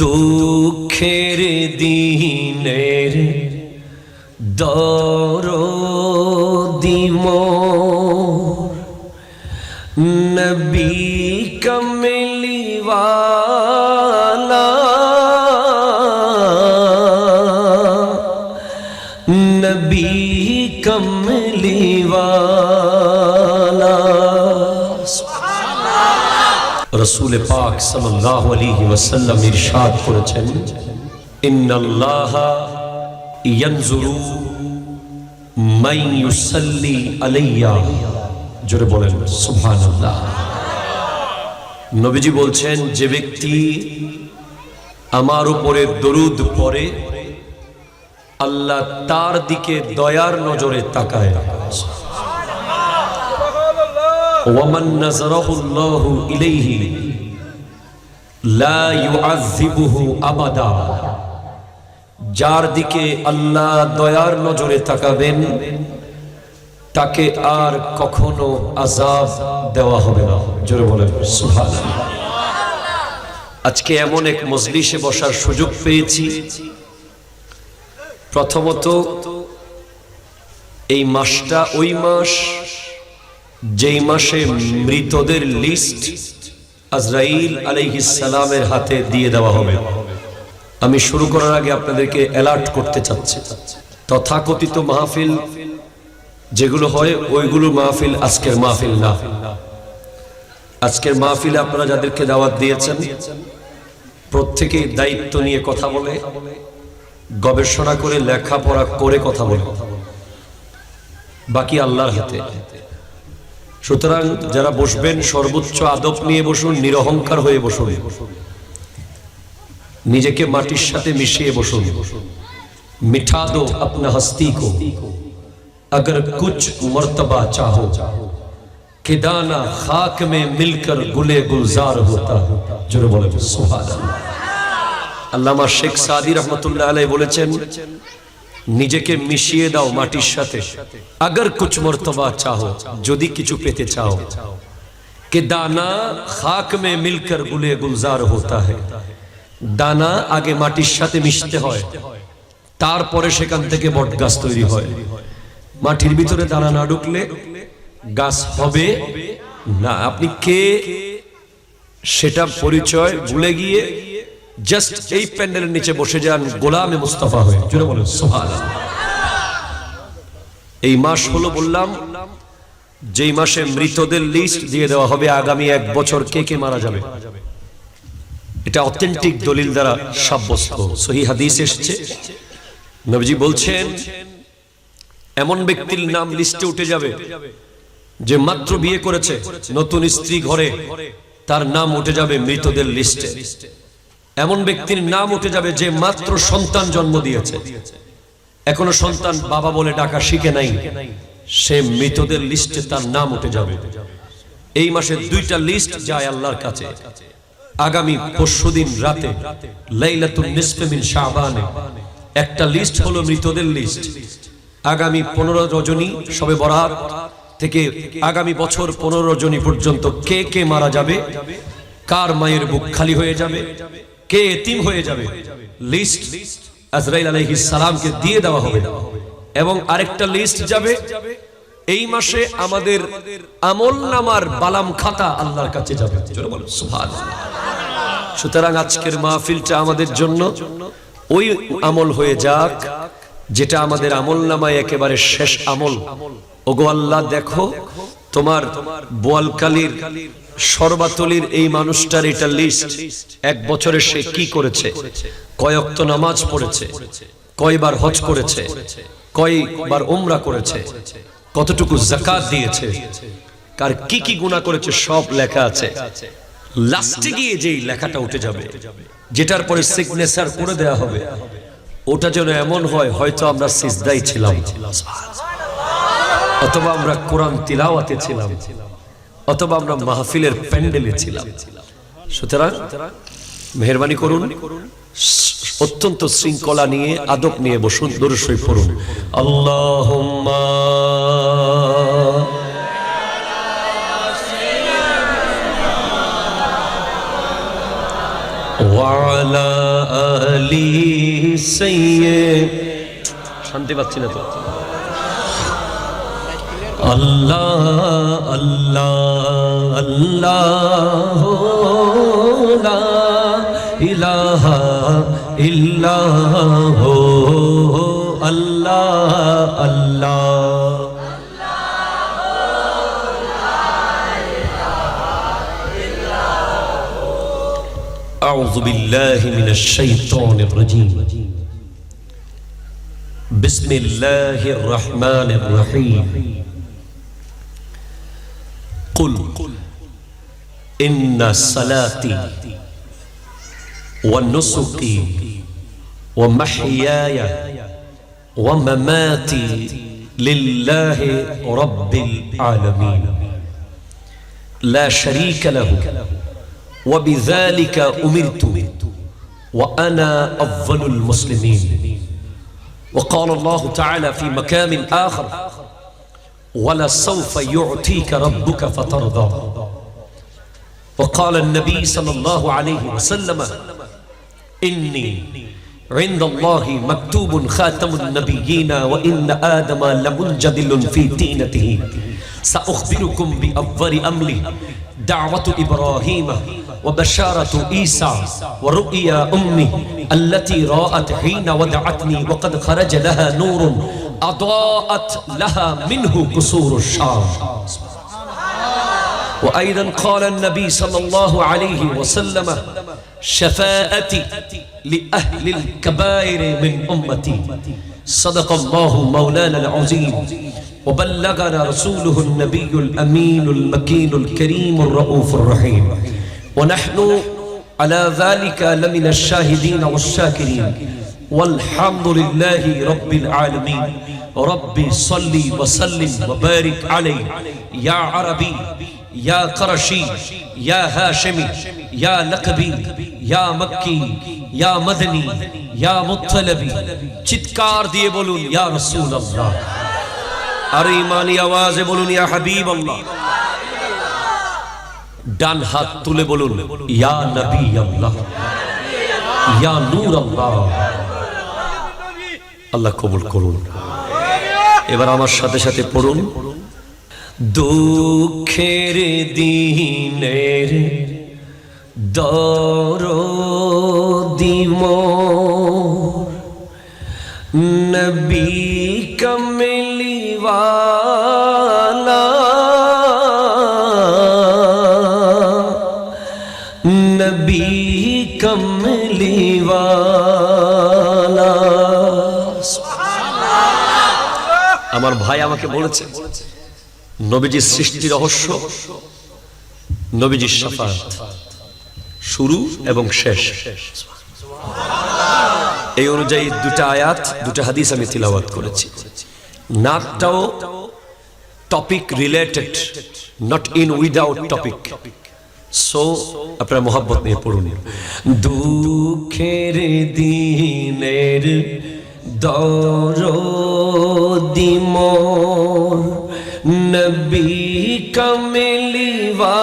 দুঃখের দিনের দরদি মোর নবী কমলিওয়ালা নবী কমলিওয়ালা রসুল পাক সাল্লাল্লাহু আলাইহি ওয়াসাল্লাম ইরশাদ করেছেন ইন্নাল্লাহা ইয়ানজুরু মান ইউসাল্লি আলাইয়া। জোরে বলেন সুবহানাল্লাহ। নবীজি বলছেন, যে ব্যক্তি আমার উপরে দরুদ পড়ে আল্লাহ তার দিকে দয়ার নজরে তাকায়। ওয়ামান নাযারাহুল্লাহু ইলাইহি লা ইউআযযিবুহু আবাদা। যার দিকে আল্লাহ দয়ার নজরে তাকাবেন তাকে আর কখনো আযাব দেওয়া হবে না। জোরে বলেন সুবহানাল্লাহ। আজকে এমন এক মজলিসে বসার সুযোগ পেয়েছি। প্রথমত এই মাসটা ওই মাস যেই মাসে মৃতদের লিস্ট আজরাইল আলাইহিস সালামের হাতে দিয়ে দেওয়া হবে। আমি শুরু করার আগে আপনাদেরকে অ্যালার্ট করতে চাচ্ছি, তথাকথিত মাহফিল যেগুলো হয় ওইগুলো মাহফিল আজকের মাহফিল না। আজকের মাহফিলে আপনারা যাদেরকে দাওয়াত দিয়েছেন প্রত্যেকেই দায়িত্ব নিয়ে কথা বলে, গবেষণা করে, লেখাপড়া করে কথা বলে, বাকি আল্লাহর হাতে। সুতরাং যারা বসবেন সর্বোচ্চ আদব নিয়ে বসুন, নিরহংকার হয়ে বসুন, নিজেকে মাটির সাথে মিশিয়ে বসুন। মিঠা দো আপনা হস্তি কো अगर कुछ मर्तबा चाहो कि दाना खाक में मिलकर गुले गुलजार होता है। जो बोले सुभानाल्लाह। আল্লামা শেখ সাদি রহমতুল্লাহ আলাইহি বলেছেন, নিজেকে মিশিয়ে দাও মাটির সাথে। अगर कुछ मर्तबा चाहो, যদি কিছু পেতে চাও, कि दाना खाक में मिलकर गुले गुलजार होता है। দানা আগে মাটির সাথে মিশতে হয়, তারপরে সেখান থেকে বট গাছ তৈরি হয়। মাটির ভিতরে দানা না ঢুকলে গাছ হবে না। আপনি কে সেটা পরিচয় ভুলে গিয়ে জাস্ট এই প্যান্ডেলের নিচে বসে যান গোলামে মুস্তাফা হয়ে। জোরে বলেন সুবহানাল্লাহ। এই মাস হলো বললাম যেই মাসে মৃতদের লিস্ট দিয়ে দেওয়া হবে আগামী 1 বছর কে কে মারা যাবে। এটা অথেন্টিক দলিল দ্বারা সাব্যস্ত, সহিহ হাদিস এসেছে। নবীজি বলছেন, এমন ব্যক্তির নাম লিস্টে উঠে যাবে যে মাত্র বিয়ে করেছে, নতুন স্ত্রী ঘরে, তার নাম উঠে যাবে মৃতদের লিস্টে। এমন ব্যক্তির নাম উঠে যাবে যে মাত্র সন্তান জন্ম দিয়েছে, এখনো সন্তান বাবা বলে ডাকা শিখে নাই, সে মৃতদের লিস্টে তার নাম উঠে যাবে। এই মাসে 2টা লিস্ট যায় আল্লাহর কাছে। আগামী পরশুদিন রাতে লাইলাতুন নিসফে মিন শাবানে একটা লিস্ট হলো মৃতদের লিস্ট। আগামী 15 রজনী শবে বরাত থেকে আগামী বছর 15 রজনী পর্যন্ত কে কে মারা যাবে, কার মায়ের বুক খালি হয়ে যাবে, কে এতিম হয়ে যাবে, লিস্ট আজরাইল আলাইহিস সালামকে দিয়ে দেওয়া হবে। এবং আরেকটা লিস্ট যাবে এই মাসে আমাদের আমলনামার বালাম খাতা আল্লাহর কাছে যাবে। জোরে বলেন সুবহানাল্লাহ। সুতরাং আজকের মাহফিলটা আমাদের জন্য ওই আমল হয়ে যাক যেটা আমাদের আমলনামায় একেবারে শেষ আমল। ওগো আল্লাহ, দেখো তোমার বোয়ালকালীর সরবাতলির এই মানুষটার এটা লিস্ট। 1 বছরে সে কি করেছে, কয় ওয়াক্ত নামাজ পড়েছে, কয়বার হজ করেছে, কয়বার উমরা করেছে, কতটুকু যাকাত দিয়েছে, কার কি কি গুনাহ করেছে, সব লেখা আছে। লাস্টে গিয়ে যেই লেখাটা উঠে যাবে, যেটার পরে সিগনেচার করে দেয়া হবে, ওটা যেন এমন হয় হয়তো আমরা সিজদায় ছিলাম, অথবা আমরা কোরআন তিলাওয়াতে ছিলাম, অথবা আমরা মাহফিলের প্যান্ডেলে ছিলাম। সুতরাং মেহেরবানি করুন, অত্যন্ত শৃঙ্খলা নিয়ে আদব নিয়ে বসুন, দরুদ শরীফ পড়ুন। আল্লাহুম্মা ওয়া وعلى آل سيد শান্তি পাচ্ছি না তো আল্লাহ আল্লাহ আল্লাহ লা ইলাহা ইল্লাল্লাহ আল্লাহ আল্লাহ أعوذ بالله من الشيطان الرجيم بسم الله الرحمن الرحيم قل إن صلاتي ونسكي ومحياي ومماتي لله رب العالمين لا شريك له وبذلك أمرت وأنا أفضل المسلمين وقال الله تعالى في مكان آخر ولسوف يعطيك ربك فترضى وقال النبي صلى الله عليه وسلم إني عند الله مكتوب خاتم النبيين وإن آدم لمنجدل في تينته سأخبركم بأول أمري دعوة إبراهيم وبشارة عيسى ورؤيا أمي التي رأت حين ودعتني وقد خرج لها نور أضاءت لها منه قصور الشام وأيضا قال النبي صلى الله عليه وسلم شفاءتي لأهل الكبائر من أمتي صدق الله مولانا العظيم وبلغنا رسوله النبي الأمين المكين الكريم الرؤوف الرحيم ونحن على ذلك لمن الشاهدين والشاكرين والحمد لله رب العالمين ربي صلي وسلم وبارك عليه يا عربي يا قرشي يا هاشمي يا لقبي يا مكي يا مدني يا مطلبي চিৎকার দিয়ে বলুন ইয়া রাসূলুল্লাহ আর ঈমানি আওয়াজে বলুন ইয়া হাবিবাল্লাহ ডান হাত তুলে বলুন ইয়া নবী আল্লাহ ইয়া নূর আল্লাহ আল্লাহ কবুল করুন এবার আমার সাথে সাথে পড়ুন দুঃখের দিনের দরদি মোর নবী কমলিওয়ালা নবী কমলিওয়ালা আমার ভাই আমাকে বলেছে নবীজির সৃষ্টি রহস্য নবীজির শাফাত শুরু এবং শেষ এই অনুযায়ী দুটো আয়াত দুটো হাদিস আমি তিলাওয়াত করেছি নাটটাও topic related not in without topic so আপনারা মোহাব্বত নিয়ে পড়ুন দুঃখের দিনের দরদি মোর নবী কমলিওয়ালা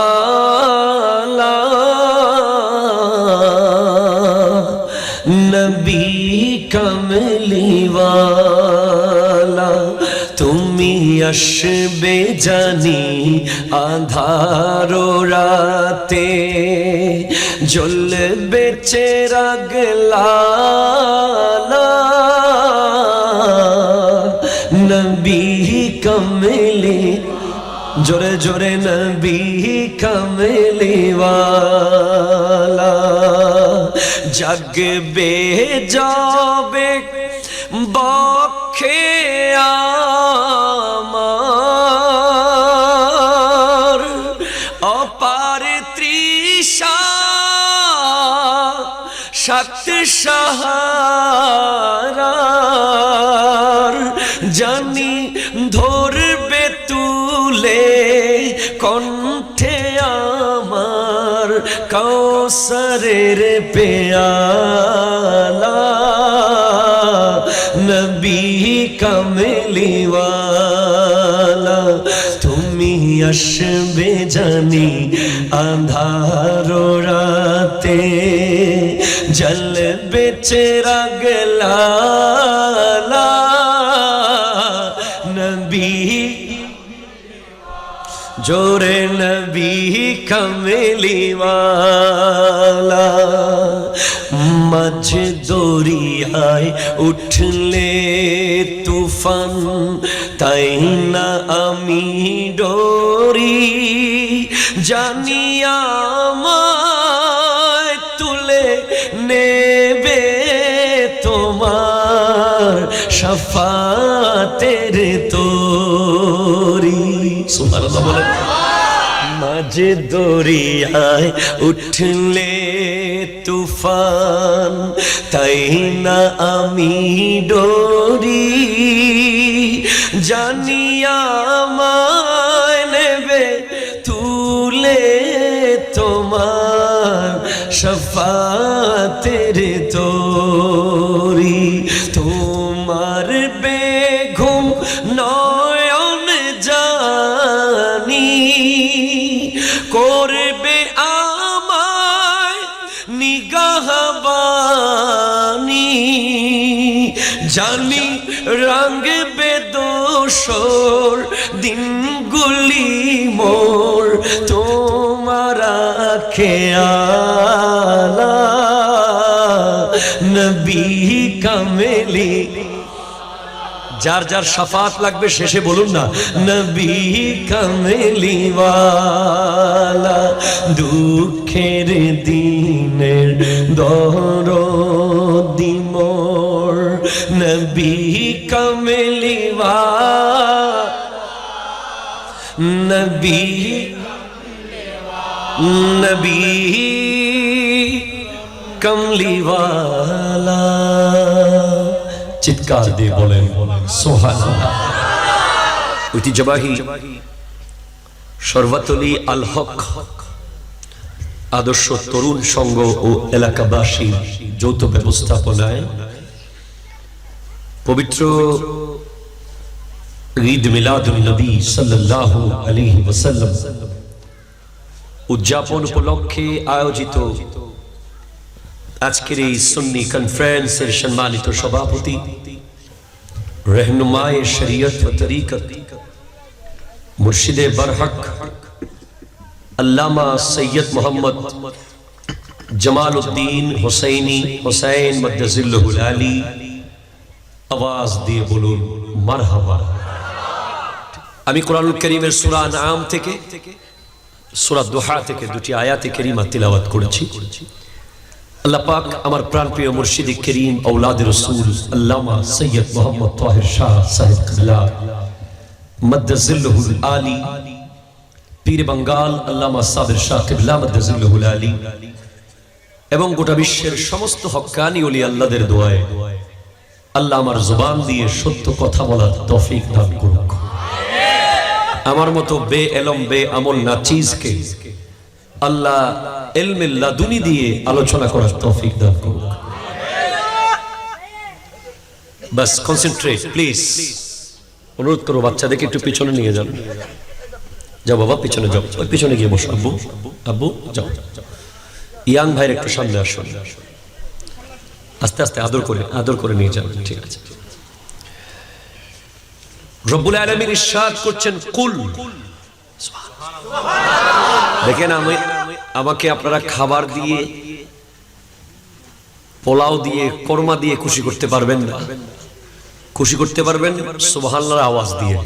নবী কমলিওয়ালা তুমি আসবে জানি আঁধার রাতে জ্বলবে চিরাগ লালা নবী কমলি জোরে জোরে নবী কমলিওয়ালা জাগবে যাবে বক্ষে আমার অপার তৃষা সাত সাহারার জানি ধরবে তুলে কণ্ঠে আমার কৌসরের পেয়ালা নবী কমলিওয়ালা তুমি আসবে জানি আঁধার রাতে जलबे चिराग लाला नबी जोरे नबी कमली वाला मझ दरियाय उठले तूफान ताई ना आमी डोरी जानिया আমায় তুলে নেবে তোমার শাফাতের তোরি সুবহানাল্লাহ বলেন মাঝে দরিয়ায় উঠলে তুফান তাই না আমি ডরি জানিয়া আমায় নেবে তুলে তোমার শাফাতের তোরি তোমার বেঘুম নয়ন জানি করবে আমায় নিগাহবানি জানি রাঙবে দোসর দিনগুলি মোর তোমার খেয়ালা নবী কামেলি যার যার শাফাত লাগবে শেষে বলুন না নবী কামেলি ওয়ালা দুঃখের দিনের দরদি মোর নবী কামেলি ওয়ালা নবী নবী কমলি ওয়ালা চিৎকার দিয়ে বলেন সুবহানাল্লাহ ঐতিহ্যবাহী শরবতলী আল হক আদর্শ তরুণ সংঘ ও এলাকাবাসী যৌথ ব্যবস্থাপনায় পবিত্র ঈদ মিলাদুন নবী সাল্লাল্লাহু আলাইহি ওয়াসাল্লাম উদযাপন উপলক্ষে আয়োজিত আজকের এই সুন্নি কনফারেন্সের সম্মানিত সভাপতি रहनुमाए शरीयत व तरीकत मुर्शिदे बरहक अल्लामा सैयद मोहम्मद जमालुद्दीन हुसैनी हुसैन मद्दजिल्लहुल आली आवाज दिए बोलुन मरहबा আমি কোরআনুল কারীমের সূরা আনআম থেকে সূরা দুহা থেকে দুটি আয়াতে কারীমা তিলাওয়াত করেছি আল্লাহ পাক আমার প্রাণপ্রিয় মুর্শিদ করিম আওলাদ রাসূল আল্লামা সৈয়দ মোহাম্মদ তাহির শাহ সাহেব কিবলা মদ্দজিল্লহুল আলী পীর বাঙ্গাল আল্লামা সাবির শাহ কিবলা মদ্দজিল্লহুল আলী এবং গোটা বিশ্বের সমস্ত হক্কানি ওলি আল্লাহদের দোয়ায় আল্লাহ আমার জবান দিয়ে সত্য কথা বলার তৌফিক দান করুক আমার মতো বে ইলম বে আমল নাচিজকে আল্লাহ ইলমে লাদুনি দিয়ে আলোচনা করার তৌফিক দান করুক বাস কনসেন্ট্রেট প্লিজ অনুরোধ করো বাচ্চাদেরকে একটু পিছনে নিয়ে যান যাও বাবা পিছনে যাও ওই পিছনে গিয়ে বসো আব্বু আব্বু যাও ইয়াং ভাইয়ের একটু সামনে আসুন আস্তে আস্তে আদর করে নিয়ে যান ঠিক আছে রব্বুল আলামিন ইরশাদ করছেন কুল দেখেন আমাকে আপনারা খাবার দিয়ে পোলাও দিয়ে কোরমা দিয়ে খুশি করতে পারবেন না খুশি করতে পারবেন সুবহানাল্লাহর আওয়াজ দিয়ে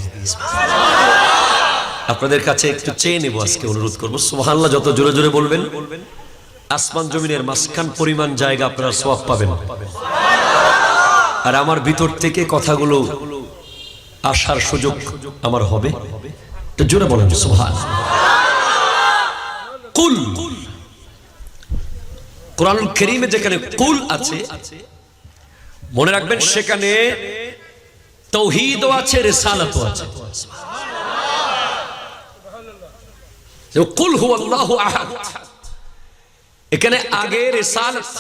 আপনাদের কাছে একটু চেয়ে নেব আজকে অনুরোধ করব সুবহানাল্লাহ যত জোরে জোরে বলবেন আসমান জমিনের মাঝখান পরিমাণ জায়গা আপনারা সওয়াব পাবেন আর আমার ভিতর থেকে কথাগুলো আসার সুযোগ আমার হবে তো জোরে বলেন সুবহানাল্লাহ কুল কোরআনুল কারীমে যেখানে কুল আছে মনে রাখবেন সেখানে তাওহীদও আছে রিসালাতও আছে সুবহানাল্লাহ কুল হুয়াল্লাহু আহাদ এখানে আগে রিসালাত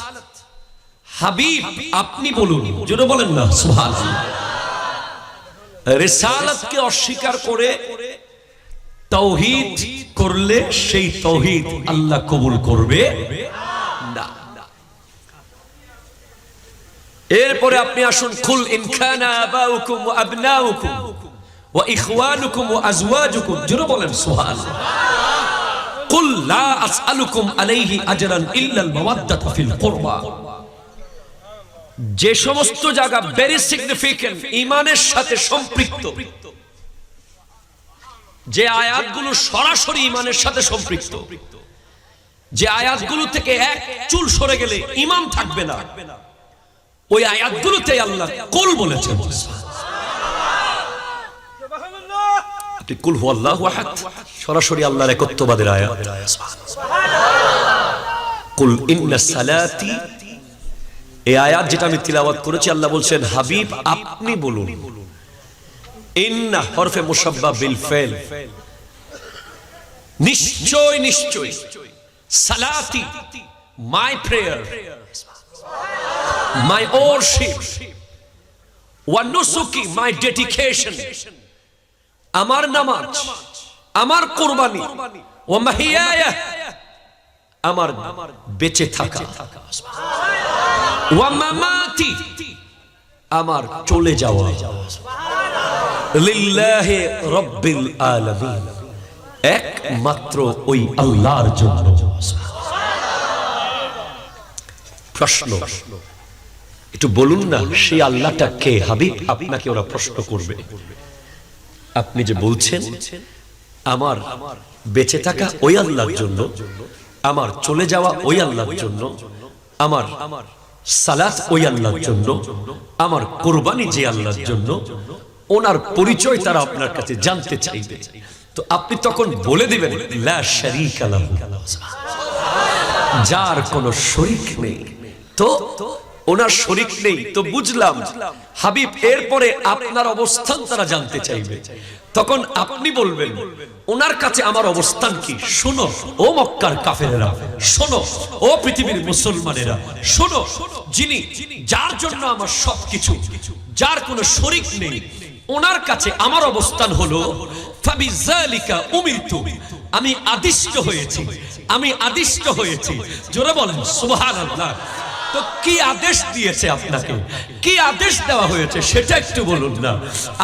হাবিব আপনি বলুন জোরে বলেন না সুবহানাল্লাহ রিসালাতকে অস্বীকার করে তাওহীদ করলে সেই তাওহীদ আল্লাহ কবুল করবে না এরপরে আপনি আসুন, কুল ইন কানা আবাউকুম ওয়া আবনাউকুম ওয়া ইখওয়ানুকুম ওয়া আজওয়াজুকুম, জোরে বলেন সুবহানাল্লাহ। কুল লা আসআলুকুম আলাইহি আজরান ইল্লাল মাওয়াদ্দাতা ফিল কুরবা। যে সমস্ত জায়গা ভেরি সিগনিফিকেন্ট, ঈমানের সাথে সম্পৃক্ত, যে আয়াতগুলো সরাসরি ঈমানের সাথে সম্পৃক্ত, যে আয়াতগুলো থেকে এক চুল সরে গেলে ঈমান থাকবে না, ওই আয়াতগুলোতে আল্লাহ কুল বলেছেন। আপনি কুল হুয়াল্লাহু আহাদ, সরাসরি আল্লাহর একত্ববাদের আয়াত। কুল ইন্নাস সালাতি, এই আয়াত যেটা আমি তিলাওয়াত করেছি, আল্লাহ বলছেন হাবিব আপনি বলুন। ইন্না হরফে মুশাব্বাহ বিল ফাইল, নিশ্চয় নিশ্চয়, সালাতি my prayer, my worship, wa nusuki my dedication, আমার নামাজ, আমার কুরবানি, ওয়া মাহিয়ায়া আমার বেঁচে থাকা, ওয়া মামাতি আমার চলে যাওয়া, লিল্লাহি রাব্বিল আলামিন, একমাত্র ওই আল্লাহর জন্য। প্রশ্ন, একটু বলুন না সেই আল্লাহটা কে? হাবিব আপনাকে ওরা প্রশ্ন করবে। আপনি যে বলছেন আমার বেঁচে থাকা ওই আল্লাহর জন্য, আমার চলে যাওয়া ওই আল্লাহর জন্য, আমার সালাত ওই আল্লাহর জন্য, আমার কুরবানি যে আল্লাহর জন্য, ওনার পরিচয় তারা আপনার কাছে জানতে চাইবে। তো আপনি তখন বলে দিবেন লা শারীকা লাহু, যার কোনো শরীক নেই। তো ওনার শরীক নেই তো বুঝলাম হাবিব, এরপরে আপনার অবস্থান তারা জানতে চাইবে। তখন আপনি বলবেন ওনার কাছে আমার অবস্থান কি? শোনো ও মক্কার কাফেরেরা, শোনো ও পৃথিবীর মুসলমানেরা, শোনো, যিনি যার জন্য আমার সবকিছু, যার কোনো শরীক নেই, ওনার কাছে আমার অবস্থান হলো ফাবিযালিকা উমিরতু, আমি আদিষ্ট হয়েছি, আমি আদিষ্ট হয়েছি। জোরে বলেন সুবহানাল্লাহ। তো কি আদেশ দিয়েছে আপনাকে? কি আদেশ দেওয়া হয়েছে সেটা একটু বলুন না।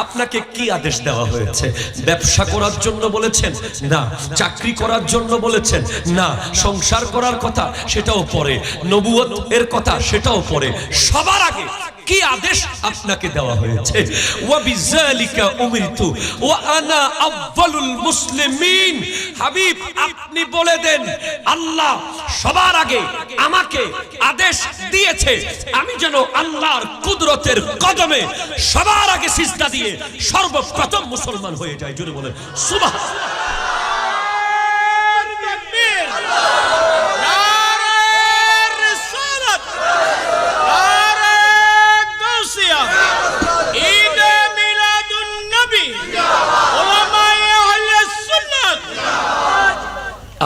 আপনাকে কি আদেশ দেওয়া হয়েছে? ব্যবসা করার জন্য বলেছেন? না। চাকরি করার জন্য বলেছেন? না। সংসার করার কথা সেটাও পরে, নবুয়ত এর কথা সেটাও পরে। সবার আগে কি আদেশ আপনাকে দেওয়া হয়েছে? ওয়া বিযালিকা উমিরতু ওয়া আনা আউয়ালুল মুসলিমিন। হাবিব আপনি বলে দেন আল্লাহ সবার আগে আমাকে আদেশ দিয়েছে আমি যেন আল্লাহর কুদরতের কদমে সবার আগে সিজদা দিয়ে সর্বপ্রথম মুসলমান হয়ে যাই। জোরে বলেন সুবহানাল্লাহ।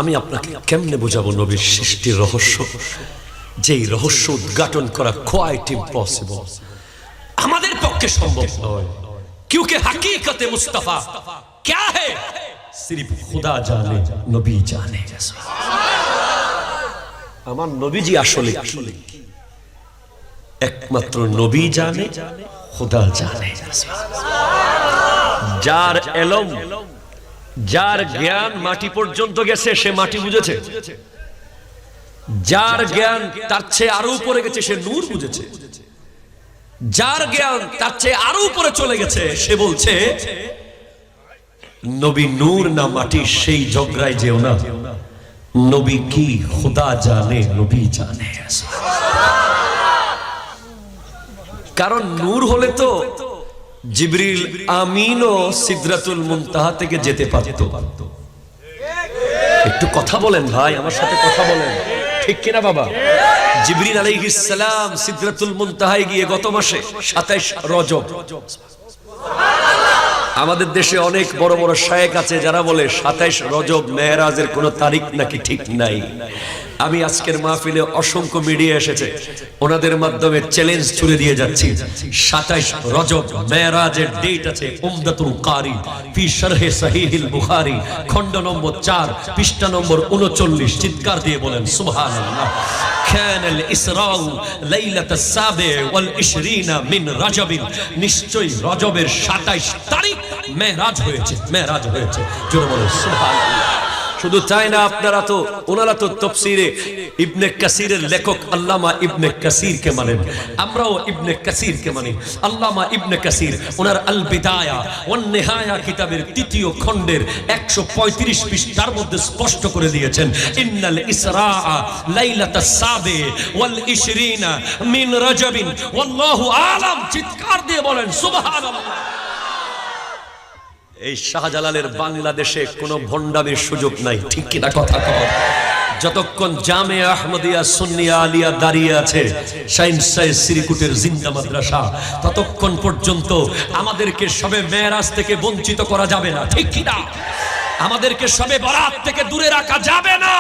আমি আপনাকে কেমনে বোঝাবো নবীর সৃষ্টির রহস্য, যেই রহস্য উদ্ঘাটন করা কোয়াইট ইম্পসিবল, আমাদের পক্ষে সম্ভব নয়। क्योंकि हकीकत मुस्तफा क्या है सिर्फ खुदा जाने नबी जाने। আমার নবীজি আসলে একমাত্র নবী জানে, খুদা জানে। যার এলম, যার জ্ঞান মাটি পর্যন্ত গেছে সে মাটি বুঝেছে, যার জ্ঞান তার চেয়ে আরো উপরে গেছে সে নূর বুঝেছে, যার জ্ঞান তার চেয়ে আরো উপরে চলে গেছে সে বলছে নবী নূর না মাটি, সেই ঝগড়ায় যেও না। নবী কি খুদা জানে, নবী জানে। কারণ নূর হলে তো জিবরিল আমিনও সিদরাতুল মুনতাহা থেকে যেতে পারত। একটু কথা বলেন ভাই, আমার সাথে কথা বলেন, ঠিক কিনা বাবা? জিবরিল আলাইহিস সালাম সিদরাতুল মুনতাহায় গিয়ে গত মাসে 27 রজব, আমাদের দেশে অনেক বড় বড় শায়েখ আছে যারা বলে 27 রজব মেরাজের কোনো তারিখ নাকি ঠিক নাই। আমি আজকের মাহফিলে অসংখ্য মিডিয়া এসেছে, ওনাদের মাধ্যমে চ্যালেঞ্জ ছুড়ে দিয়ে যাচ্ছি। 27 রজব মেরাজের ডেট আছে। উমদাতুল কারি ফি শরহে সহিহুল বুখারী, খণ্ড নম্বর 4, পৃষ্ঠা নম্বর 39। চিৎকার দিয়ে বলেন সুবহানাল্লাহ। কানাল ইসরাউ লাইলাতাস সাবি'আ ওয়াল 20 মিন রজব, নিশ্চয়ই রজবের 27 তারিখ মেরাজ হয়েছে, মেরাজ হয়েছে। জোরে বলেন সুবহানাল্লাহ। শুধু তাই না, ওনারা তো তাফসীরে ইবনে কাসিরের লেখক আল্লামা ইবনে কাসিরকে মানেন, আমরাও ইবনে কাসিরকে মানি। আল্লামা ইবনে কাসির ওনার আল বিদায়া ওয়ান নিহায়া কিতাবের 3য় খণ্ডের 135 পৃষ্ঠার মধ্যে স্পষ্ট করে দিয়েছেন, ইন্নাল ইসরা লাইলাতাস সাবি ওয়াল 20 মিন রজব ওয়াল্লাহু আলাম। চিৎকার দিয়ে বলেন সুবহানাল্লাহ। এই শাহজালালের বাংলাদেশে কোনো ভণ্ডামির সুযোগ নাই, ঠিক কিনা কথা কও? যতক্ষণ জামিয়া আহমদিয়া সুন্নিয়া আলিয়া দাঁড়িয়ে আছে, শাইন সাইদ শ্রীকুটের জিন্দা মাদ্রাসা, ততক্ষণ পর্যন্ত আমাদেরকে সবে মেরাজ থেকে বঞ্চিত করা যাবে না, ঠিক কিনা? আমাদেরকে সবে বরাত থেকে দূরে রাখা যাবে না,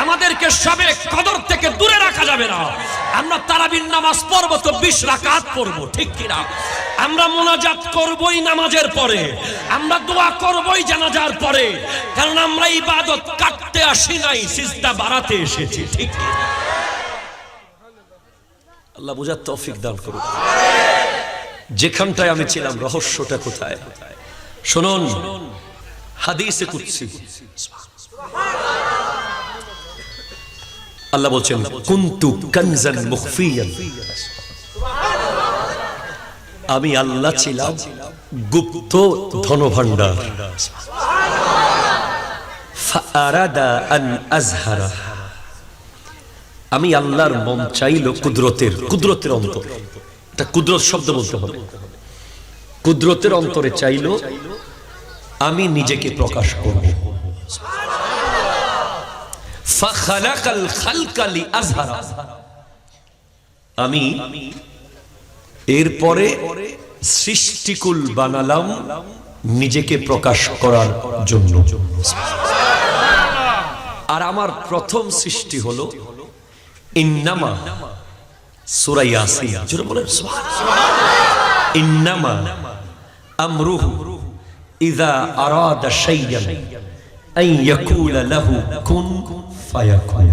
আমাদেরকে সবে কদর থেকে দূরে রাখা যাবে না। আমরা তারাবির নামাজ পড়বো তো 20 রাকাত পড়বো, ঠিক কিনা? আমরা মোনাজাত করবই নামাজের পরে, আমরা দোয়া করবই জানাজার পরে, কারণ আমরা ইবাদত কাটতে আসি নাই, সিজদা বাড়াতে এসেছি, ঠিক কিনা? আল্লাহ বুঝার তৌফিক দান করুন। যেখানটায় আমি ছিলাম, রহস্যটা কোথায় শুনুন। হাদিসে কুদসি আল্লাহ বলছেন, কুনতু কানজান মুখফিয়ান, আমি আল্লাহ ছিলাম গুপ্ত ধনভাণ্ডার। ফাআরাদা আন আযহারা, আমি আল্লাহর মন চাইল কুদরতের অন্তর, এটা কুদরত শব্দ বলতে হবে, কুদরতের অন্তরে চাইল আমি নিজেকে প্রকাশ করব। ফাখালাকাল খালকা লিআযহারা, আমি এরপরে সৃষ্টিকুল বানালাম নিজেকে প্রকাশ করার জন্য। আর আমার প্রথম সৃষ্টি হলো ইন্নামা, সূরা ইয়াসিন, জোরে বলেন সুবহানাল্লাহ। ইন্নামা আমরুহু ইযা আরাদা শাইয়ান আন ইয়াকুলা লাহু কুন ফায়াকুন।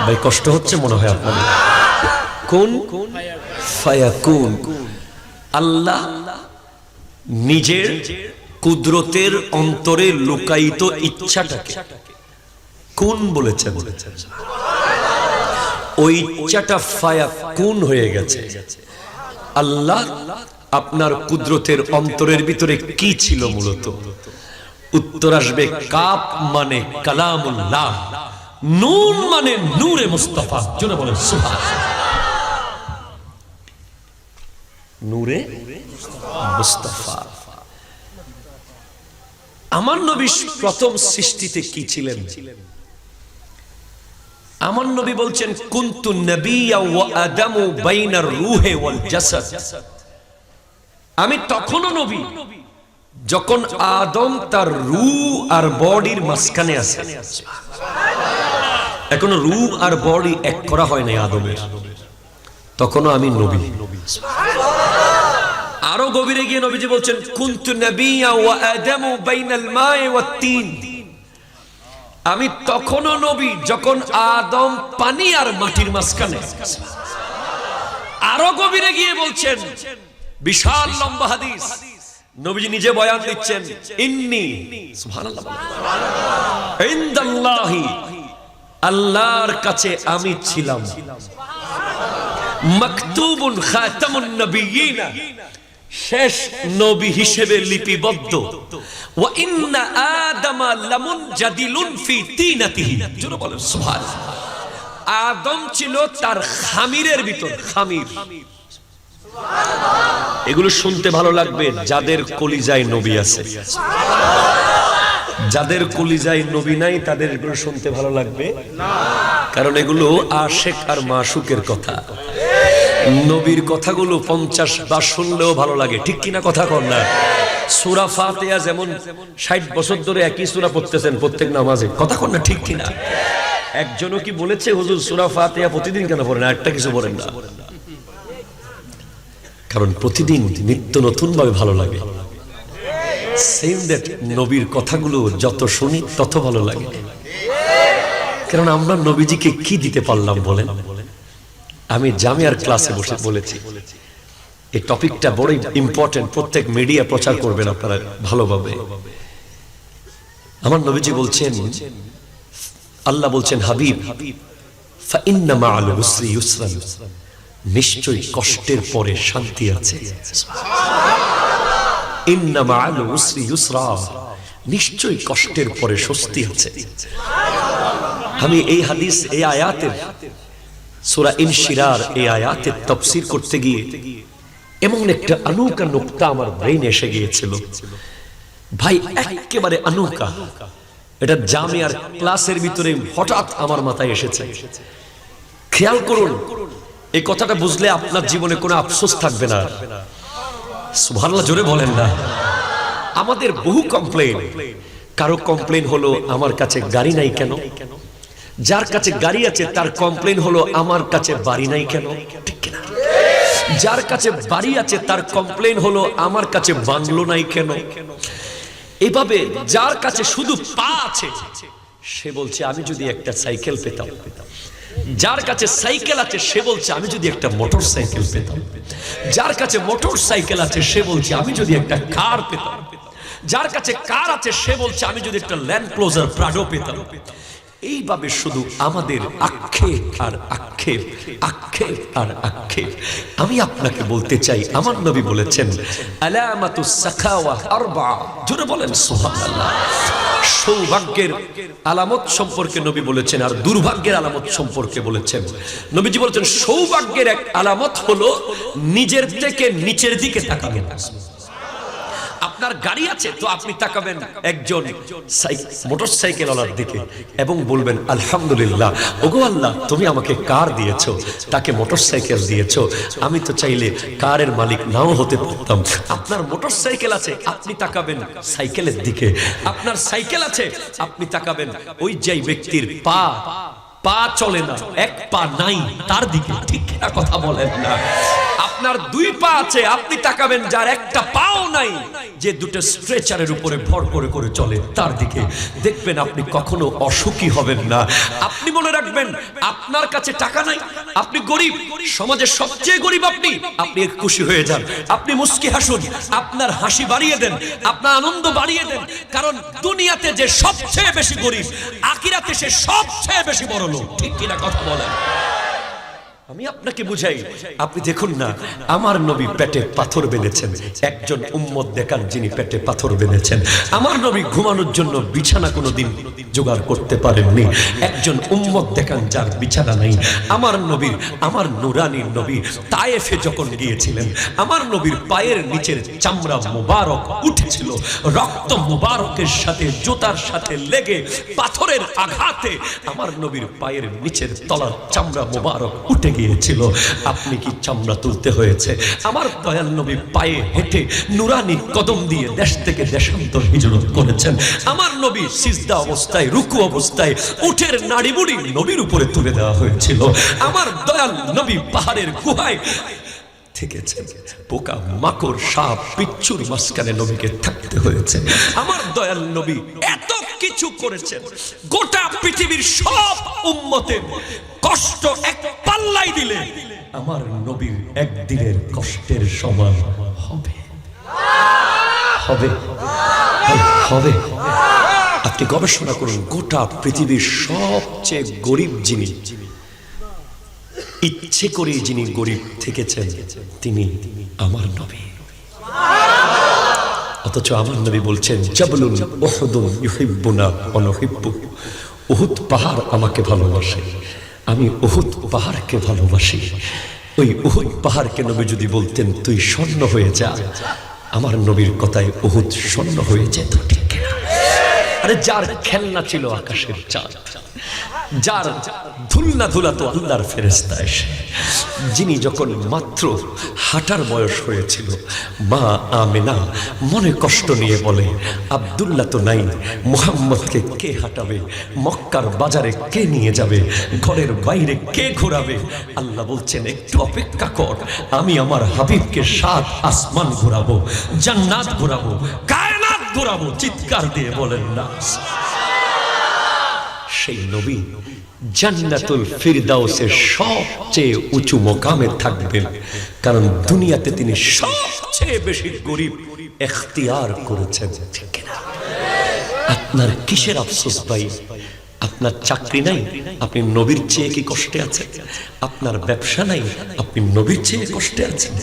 ভাই কষ্ট হচ্ছে মনে হয় আপনাদের? কুন ফায়াকুন। আল্লাহ নিজের কুদরতের অন্তরে লুকায়িত ইচ্ছাটাকে কুন বলেছেন, ওই ইচ্ছাটা ফায়াকুন হয়ে গেছে। আল্লাহ আপনার কুদরতের অন্তরের ভিতরে কি ছিল মূলত? উত্তর আসবে কাফ মানে কালামুল্লাহ, নুন মানে নূরে মুস্তাফা। জোরে বলেন সুবহানাল্লাহ। নূরে মুস্তাফা। আমার নবী প্রথম সৃষ্টিতে কি ছিলেন? আমার নবী বলছেন, কুনতু নাবিয়্যা ওয়া আদামু বাইনার রূহি ওয়াল জাসাদ, আমি তখনও নবী যখন আদম তার রূহ আর বডির মাঝখানে আছে। এখনো রূহ আর বডি এক করা হয় নাই আদমের, তখনও আমি নবী। আরো গভীরে গিয়ে নবীজি বলছেন, কুনতু নাবিয়্যা ওয়া আদামু বাইনাল মাই ওয়াত তিন, আমি তখনও নবী যখন আদম পানি আর মাটির মাঝখানে। আরো গভীরে গিয়ে বলছেন, বিশাল লম্বা হাদিস, নবীজি নিজে বয়ান দিচ্ছেন, ইন্নী সুবহানাল্লাহ ইনদাল্লাহি, আল্লাহর কাছে আমি ছিলাম, মাকতুবুন খাতামুন নবিয়্যিন, শেষ নবী হিসেবে লিপিবদ্ধ। ওয়া ইন্না আদামা লামুনজাদিলুন ফি তিনাতিহি, জোরে বলেন সুবহানাল্লাহ। আদম ছিল তার খামিরের ভিতর, খামির। এগুলো শুনতে ভালো লাগবে যাদের কলিজায় নবী আছে। যাদের কলিজায় নবী নাই তাদের এগুলো শুনতে ভালো লাগবে না, কারণ এগুলো আশিক আর মাশুকের কথা। নবীর কথাগুলো 50 বার শুনলেও ভালো লাগে, ঠিক কিনা কথা কর না? সূরা ফাতিহা যেমন 60 বছর ধরে একই সূরা পড়তেছেন প্রত্যেক নামাজে, কথা কর না, ঠিক কিনা? একজনও কি বলেছে হুজুর সূরা ফাতিহা প্রতিদিন কেন পড়েন, একটা কিছু বলেন না? কারণ প্রতিদিন নিত্য নতুন ভাবে ভালো লাগে। সেম দ্যাট নবীর কথাগুলো যত শুনি তত ভালো লাগে। কারণ আমরা নবীজিকে কি দিতে পারলাম বলেন? আমি জামিয়ার ক্লাসে বসে বলেছি এই টপিকটা বড় ইম্পর্টেন্ট, প্রত্যেক মিডিয়া প্রচার করবেন আপনারা ভালোভাবে। আমার নবীজি বলছেন, আল্লাহ বলছেন, হাবিব ফাইন্না মাআল উসরি ইউসরা, নিশ্চয়ই কষ্টের পরে শান্তি আছে। ইন্না মাআল উসরি ইউসরা, নিশ্চয়ই কষ্টের পরে স্বস্তি আছে। আমি এই হাদিস, এই আয়াতের সূরা ইনশিরার এই আয়াতের তাফসীর করতে গিয়ে এমন একটা আনুকা নুকতা আমার ব্রেইনে এসে গিয়েছিল ভাই, একেবারে আনুকা। এটা জামিয়ার ক্লাসের ভিতরে হঠাৎ আমার মাথায় এসেছে। খেয়াল করুন, এই কথাটা বুঝলে আপনার জীবনে কোনো আফসোস থাকবে না। সুবহানাল্লাহ, জোরে বলেন না। আমাদের বহু কমপ্লেইন, কারো কমপ্লেইন হলো আমার কাছে গাড়ি নাই কেন, যার কাছে গাড়ি আছে তার কমপ্লেইন হলো আমার কাছে বাড়ি নাই কেন, ঠিক কিনা? যার কাছে বাড়ি আছে তার কমপ্লেইন হলো আমার কাছে বাংলো নাই কেন। এভাবে যার কাছে শুধু পা আছে সে বলছে আমি যদি একটা সাইকেল পেতাম, যার কাছে সাইকেল আছে সে বলছে আমি যদি একটা মোটর সাইকেল পেতাম, যার কাছে মোটর সাইকেল আছে সে বলছে আমি যদি একটা কার পেতাম, যার কাছে কার আছে সে বলছে আমি যদি একটা ল্যান্ড ক্লোজার প্রাডো পেতাম। এইভাবে শুধু আমাদের আক্ষেপ আর আক্ষেপ, আক্ষেপ আর আক্ষেপ। আমি আপনাকে বলতে চাই, আমার নবী বলেছেন আলামাতুস সাখাওয়া আরবা, জোরে বলেন সুবহানাল্লাহ। সৌভাগ্যের আলামত সম্পর্কে নবী বলেছেন, আর দুর্ভাগ্যের আলামত সম্পর্কে বলেছেন। নবীজি বলেছেন সৌভাগ্যের এক আলামত হলো নিজের থেকে নিচের দিকে তাকাবেন। আপনার গাড়ি আছে তো আপনি তাকাবেন একজন মোটরসাইকেলওয়ালার দিকে এবং বলবেন আলহামদুলিল্লাহ, ওগো আল্লাহ তুমি আমাকে কার দিয়েছো, তাকে মোটরসাইকেল দিয়েছো, আমি তো চাইলে কারের মালিক নাও হতে পারতাম। আপনার মোটরসাইকেল আছে, আপনি তাকাবেন সাইকেলের দিকে। আপনার সাইকেল আছে, আপনি তাকাবেন ওই যেই ব্যক্তির পা চলে না, এক পা নাই তার দিকে, ঠিক না? কথা বলেন না। আপনার দুই পা আছে, আপনি তাকাবেন যার একটা পাও নাই, যে দুটো স্ট্রেচারের উপরে ভর করে করে চলে তার দিকে। দেখবেন আপনি কখনো অসুখী হবেন না। আপনি মনে রাখবেন আপনার কাছে টাকা নাই, আপনি গরিব, সমাজের সবচেয়ে গরিব আপনি, আপনি খুশি হয়ে যান, আপনি মুস্কি হাসুন, আপনার হাসি বাড়িয়ে দেন, আপনার আনন্দ বাড়িয়ে দেন। কারণ দুনিয়াতে যে সবচেয়ে বেশি গরিব, আখিরাতে সে সবচেয়ে বেশি বড় লোক, ঠিক কিনা কথা বলেন? আমি আপনাকে বুঝাই, আপনি দেখুন না, আমার নবী পেটে পাথর বেঁধেছেন। একজন উম্মত দেখান যিনি পেটে পাথর বেঁধেছেন। আমার নবী ঘুমানোর জন্য বিছানা কোনোদিন জোগাড় করতে পারেননি। একজন উম্মত দেখান যার বিছানা নেই। আমার নবীর, আমার নুরানির নবী তায়েফে যখন গিয়েছিলেন, আমার নবীর পায়ের নিচের চামড়া মুবারক উঠেছিল, রক্ত মুবারকের সাথে জুতার সাথে লেগে পাথরের আঘাতে আমার নবীর পায়ের নিচের তলার চামড়া মুবারক উঠে গিয়েছিল। আপনি কি চামড়া তুলতে হয়েছে? আমার দয়াল নবী পায়ে হেঁটে নুরানি কদম দিয়ে দেশ থেকে দেশান্তর হিজরত করেছেন। আমার নবী সিজদা অবস্থায়, রুকু অবস্থায় উটের নাড়ি বুড়ি নবীর উপরে তুলে দেওয়া হয়েছিল। আমার দয়াল নবী পাহাড়ের গুহায় থেকেছেন, পোকা মাকড় সাপ বিচ্ছুর মাঝখানে নবীকে থাকতে হয়েছে। আমার দয়াল নবী এত কিছু করেছেন, গোটা পৃথিবীর সব উম্মতের কষ্ট এক পাল্লাই দিলে আমার নবীর একদিনের কষ্টের সমান হবে, হবে, হবে। আপনি গবেষণা করুন, গোটা পৃথিবীর সবচেয়ে গরিব যিনি, ইচ্ছে করে যিনি গরিব থেকেছেন, তিনি আমার নবী। অথচ আমার নবী বলছেন জাবলুন উহুদুন ইউহিব্বুনা ওয়া নুহিব্বু, উহুদ পাহাড় আমাকে ভালোবাসে, আমি উহুদ পাহাড়কে ভালোবাসি। ওই উহুদ পাহাড়কে নবী যদি বলতেন তুই স্বর্ণ হয়ে যা, আমার নবীর কথায় উহুদ স্বর্ণ হয়ে যেত, ঠিক না? আরে যার খেলনা ছিল আকাশের চাঁদ, যার ধুলনা ধুলা তো আল্লাহর ফেরেশতা এসে, যিনি যখন মাত্র হাঁটার বয়স হয়েছিল, মা আমেনা মনে কষ্ট নিয়ে বলে, আব্দুল্লাহ তো নাই, মুহাম্মদকে কে হাঁটাবে, মক্কার বাজারে কে নিয়ে যাবে, ঘরের বাইরে কে ঘোরাবে? আল্লাহ বলছেন একটু অপেক্ষা কর, আমি আমার হাবিবকে 7 আসমান ঘোরাবো, জান্নাত ঘোরাবো, কায়নাত ঘোরাবো। চিৎকার দিয়ে বলেন না। সেই নবী জান্নাতুল ফিরদাউসের সবচেয়ে উঁচু মোকামে থাকবেন, কারণ দুনিয়াতে তিনি সবচেয়ে বেশি গরিব এখতিয়ার করেছেন। ঠিক না? আপনার কিসের আফসোস ভাই? আপনার চাকরি নাই, আপনি নবীর চেয়ে কি কষ্টে আছেন? আপনার ব্যবসা নাই, আপনি নবীর চেয়ে কষ্টে আছেন?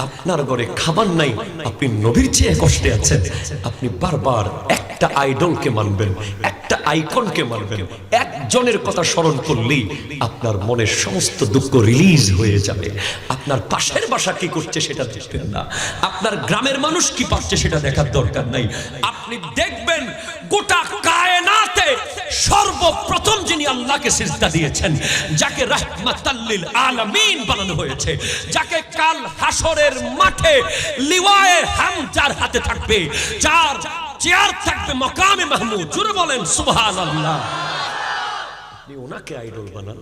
আপনার ঘরে খাবার নাই, আপনি নবীর চেয়ে কষ্টে আছেন? আপনি বারবার একটা আইডলকে মানবেন, একটা আইকনকে মানবেন, একজনের কথা স্মরণ করলেই আপনার মনের সমস্ত দুঃখ রিলিজ হয়ে যাবে। আপনার পাশের বাসা কি করছে সেটা দেখবেন না, আপনার গ্রামের মানুষ কি পাচ্ছে সেটা দেখার দরকার নাই। আপনি দেখবেন গোটা কায়নাতে সর্বপ্রথম যিনি আল্লাহকে সিজদা দিয়েছেন, যাকে রাহমাতাল লিল আলামিন বানানো হয়েছে, যাকে কাল হাসরের মাঠে লিওয়ায়ে হামজার হাতে থাকবে, যার চেয়ার থাকবে মাকামে মাহমুদ, জোরে বলেন সুবহানাল্লাহ। আপনি ওনাকে আইডল বানান,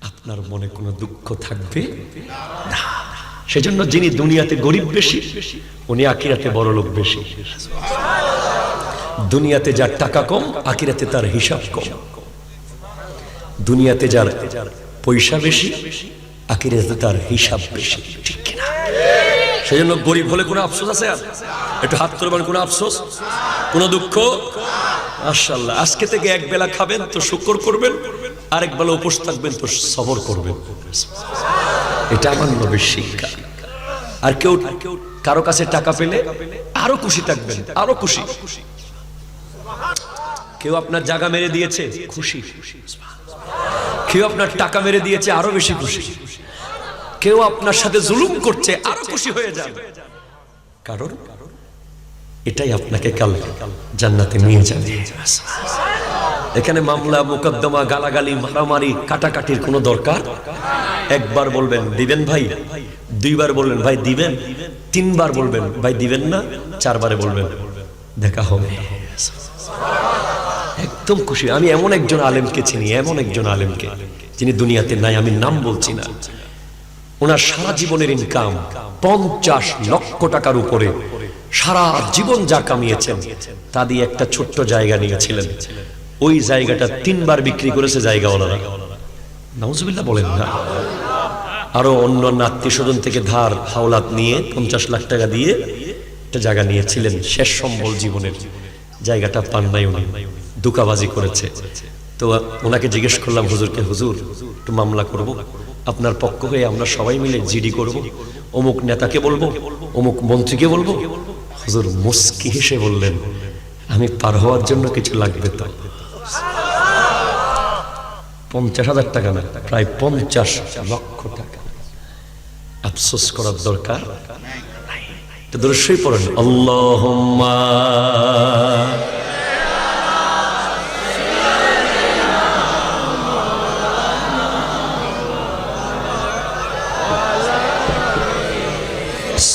আপনার মনে কোনো দুঃখ থাকবে না। সেজন্য যিনি দুনিয়াতে গরিব বেশি, উনি আখিরাতে বড় লোক বেশি। দুনিয়াতে যার টাকা কম, আখিরাতে তার হিসাব কম। দুনিয়াতে যার পয়সা বেশি, আখিরাতে তার হিসাব বেশি। ঠিক কিনা? সেজন্য গরিব হলে কোনো আফসোস আছে? আর একটু হাত তুলবেন, কোনো আফসোস, কোনো দুঃখ? মাশাআল্লাহ। আজকে থেকে এক বেলা খাবেন তো শুকর করবেন, আরেক বেলা উপোস থাকবেন তো সবর করবেন। এটা আমার নবীর শিক্ষা। আর কেউ কারো কাছে টাকা পেলে আরো খুশি থাকবেন, আরো খুশি। কেউ আপনার জায়গা মেরে দিয়েছে, খুশি। কেউ আপনার টাকা মেরে দিয়েছে, আরো বেশি খুশি। কেউ আপনার সাথে জুলুম করছে, আরো খুশি হয়ে যাবে। কারণ এটাই আপনাকে কাল জান্নাতে নিয়ে যাবে। এখানে মামলা মোকদ্দমা, গালাগালি, মারামারি, কাটাকাটির কোনো দরকার। একবার বলবেন দিবেন ভাই, দুইবার বলবেন ভাই দিবেন, তিনবার বলবেন ভাই দিবেন না, চারবারে বলবেন দেখা হবে। একদম খুশি। আমি এমন একজন আলেমকে চিনি, এমন একজন আলেমকে, যিনি দুনিয়াতে নাই, আমি নাম বলছি না। ওনার সারা জীবনের ইনকাম 50 লক্ষ টাকার উপরে। সারা জীবন যা কামিয়েছেন তা দিয়ে একটা ছোট্ট জায়গা নিয়েছিলেন। ওই জায়গাটা 3 বার বিক্রি করেছে জায়গাওয়ালারা। নাউজুবিল্লাহ বলেন না। আরো অন্য আত্মীয় স্বজন থেকে ধার হাওলাত নিয়ে 50 লাখ টাকা দিয়ে একটা জায়গা নিয়েছিলেন। শেষ সম্বল জীবনের জায়গাটা পান নাই, উনি দুকাবাজি করেছে। তো ওনাকে জিজ্ঞেস করলাম হুজুরকে, হুজুর একটু মামলা করব, আপনার পক্ষ হয়ে আমরা সবাই মিলে জিডি করব, অমুক নেতাকে বলবো, অমুক মন্ত্রীকে বলবো। হুজুর মুস্কি হেসে বললেন, আমি পার হওয়ার জন্য কিছু লাগবে তো? 50,000 টাকা না, প্রায় 50 লক্ষ টাকা। আফসোস করার দরকার নাই। তো দরুদ পড়েন, আল্লাহুম্মা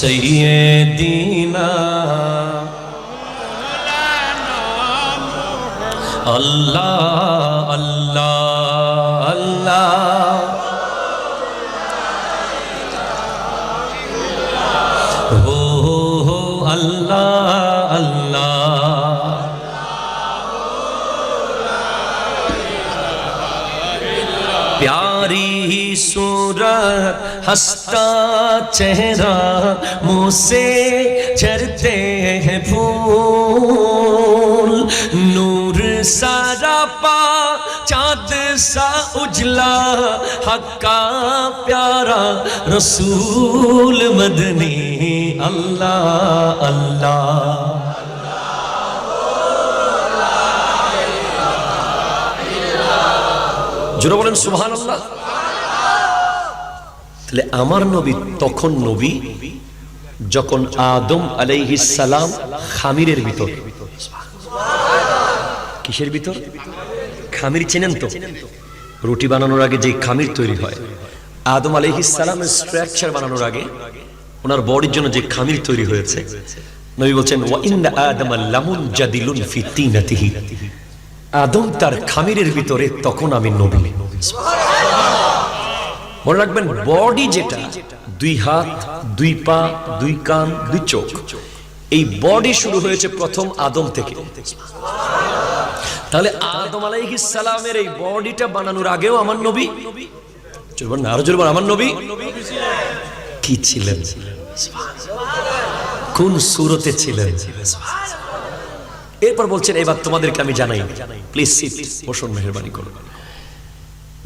সাইয়্যিদিনা আল্লাহ আল্লাহ আল্লাহ হো হো আল্লাহ আল্লাহ प्यारी सूरत हंसता चेहरा, मुँह से झरते हैं फूल, नूर सारा पा चाँद सा उजला, हक का प्यारा रसूल मदनी, अल्लाह अल्लाह। জোরে বলেন সুবহানাল্লাহ। তাহলে আমার নবী তখন নবী যখন আদম আলাইহিস সালাম খামিরের ভিতর। কিসের ভিতর? খামির চেনেন তো? রুটি বানানোর আগে যে খামির তৈরি হয়, আদম আলাইহিস সালামের স্ট্রাকচার বানানোর আগে ওনার বডির জন্য যে খামির তৈরি হয়েছে, নবী বলছেন ওয়া ইন্না আদামা লামুন জাদিলুন ফি তিনাতিহি, আদম তার খামিরের ভিতরে, তখন আমি নবী। মনে রাখবেন, বডি যেটা, 2 হাত 2 পা 2 কান 2 চোখ, এই বডি শুরু হয়েছে প্রথম আদম থেকে। তাহলে আদম আলাইহিস সালামের এই বডিটা বানানোর আগেও আমার নবী, চলবেন না, আরো জোরে বলেন, আমার নবী কি ছিলেন, কোন সূরতে ছিলেন। এরপর বলছেন এবার তোমাদেরকে আমি জানাই, প্লিজ সিট, বসুন, মেহেরবানি করুন।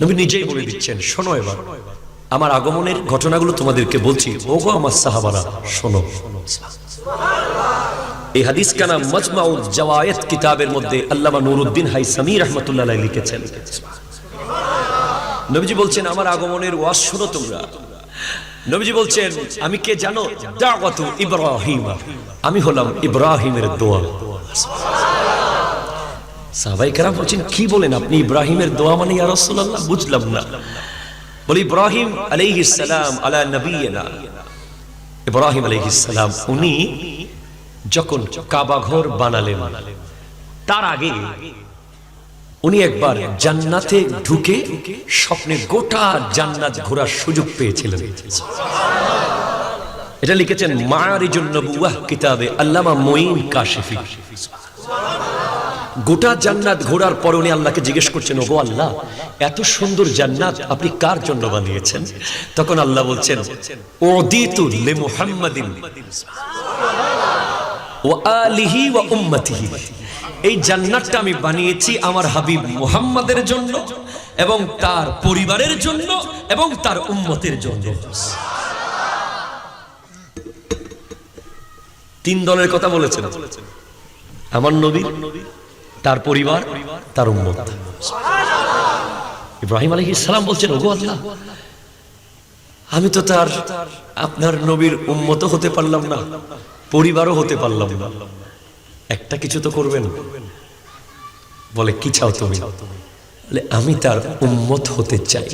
নবী নিজেই বলে দিচ্ছেন, শোনো এবার আমার আগমনের ঘটনাগুলো তোমাদেরকে বলছি, ওগো আমার সাহাবারা শোনো। এই হাদিস কানা মাজমাউল জাওয়ায়েত কিতাবের মধ্যে আল্লামা নুরউদ্দিন হাইসামি রাহমাতুল্লাহ আলাইহি লিখেছেন। নবীজি বলছেন আমার আগমনের ওয়াজ শোনো তোমরা। নবীজি বলছেন আমি কে জানো, দাওয়াতু ইব্রাহিম, আমি হলাম ইব্রাহিমের দোয়া। সাহাবায়ে কেরাম বলছেন কি বলেন আপনি, ইব্রাহিমের দোয়া মানে ইয়া রাসূলুল্লাহ, বুঝলাম না। বলি ইব্রাহিম আলাইহিস সালাম আলা নবিয়িনা, ইব্রাহিম আলাইহিস সালাম উনি যখন কাবা ঘর বানালেন, তার আগে উনি একবার জান্নাতে ঢুকে স্বপ্নে গোটা জান্নাত ঘোরার সুযোগ পেয়েছিলেন। এটা লিখেছেন মাআরিজুন নবুওয়াহ কিতাবে আল্লামা মুঈন কাশিফি। গোটা জান্নাত ঘোরার পর উনি আল্লাহকে জিজ্ঞেস করছেন, ওগো আল্লাহ, এত সুন্দর জান্নাত আপনি কার জন্য বানিয়েছেন? তখন আল্লাহ বলছেন উদিতু লিমুহাম্মাদিন ওয়া আলিহি ওয়া উম্মতিহি, এই জান্নাতটা আমি বানিয়েছি আমার হাবিব মুহাম্মাদের জন্য এবং তার পরিবারের জন্য এবং তার উম্মতের জন্য। 3 দলের কথা বলেছেন, আমার নবী, তার পরিবার, তার উম্মত। ইব্রাহিম আলাইহিস সালাম বলছেন, ওগো আল্লাহ, আমি তো তার আপনার নবীর উম্মতও হতে পারলাম না, পরিবারও হতে পারলাম না, একটা কিছু তো করবেন। বলে কি চাও তুমি? বলে আমি তার উম্মত হতে চাই।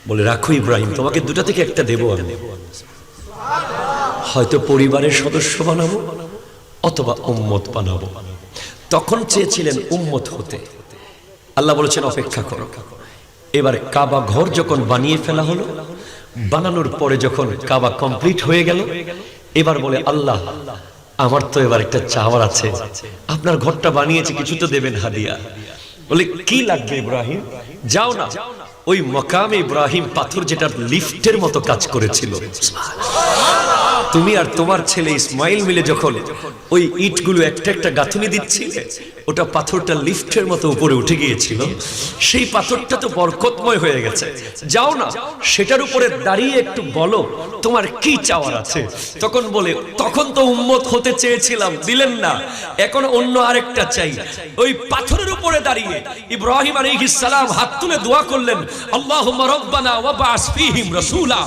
বলে রাখো ইব্রাহিম, তোমাকে 2টা থেকে একটা দেবো আমি, হয়তো পরিবারের সদস্য বানাবো অথবা উম্মত বানাবো। তখন চেয়েছিলেন উম্মত হতে। আল্লাহ বলেছেন অপেক্ষা করো। এবার কাবা ঘর যখন বানিয়ে ফেলা হলো, বানানোর পরে যখন কাবা কমপ্লিট হয়ে গেল, এবার বলে আল্লাহ আমার তো এবার একটা চাওয়ার আছে, আপনার ঘরটা বানিয়েছি, কিছু তো দেবেন হাদিয়া। বলে কি লাগবে ইব্রাহিম? যাও না, ওই মকামে ইব্রাহিম পাথর যেটা লিফটের মতো কাজ করেছিল, তুমি আর তোমার ছেলে ইসমাইল মিলে যখন ওই ইটগুলো একটা একটা গাঁথুনি দিচ্ছিলে, ওটা পাথরটা লিফটের মতো উপরে উঠে গিয়েছিল, সেই পাথরটা তো বরকতময় হয়ে গেছে। যাও না, সেটার উপরে দাঁড়িয়ে একটু বলো তোমার কি চাওয়ার আছে। তখন বলে তখন তো উম্মত হতে চেয়েছিলাম, দিলেন না, এখন অন্য আরেকটা চাই। ওই পাথরের উপরে দাঁড়িয়ে ইব্রাহিম আলাইহিস সালাম হাত তুলে দোয়া করলেন, আল্লাহুম্মা রাব্বানা ওয়া বা'স ফীহিম রাসূলা,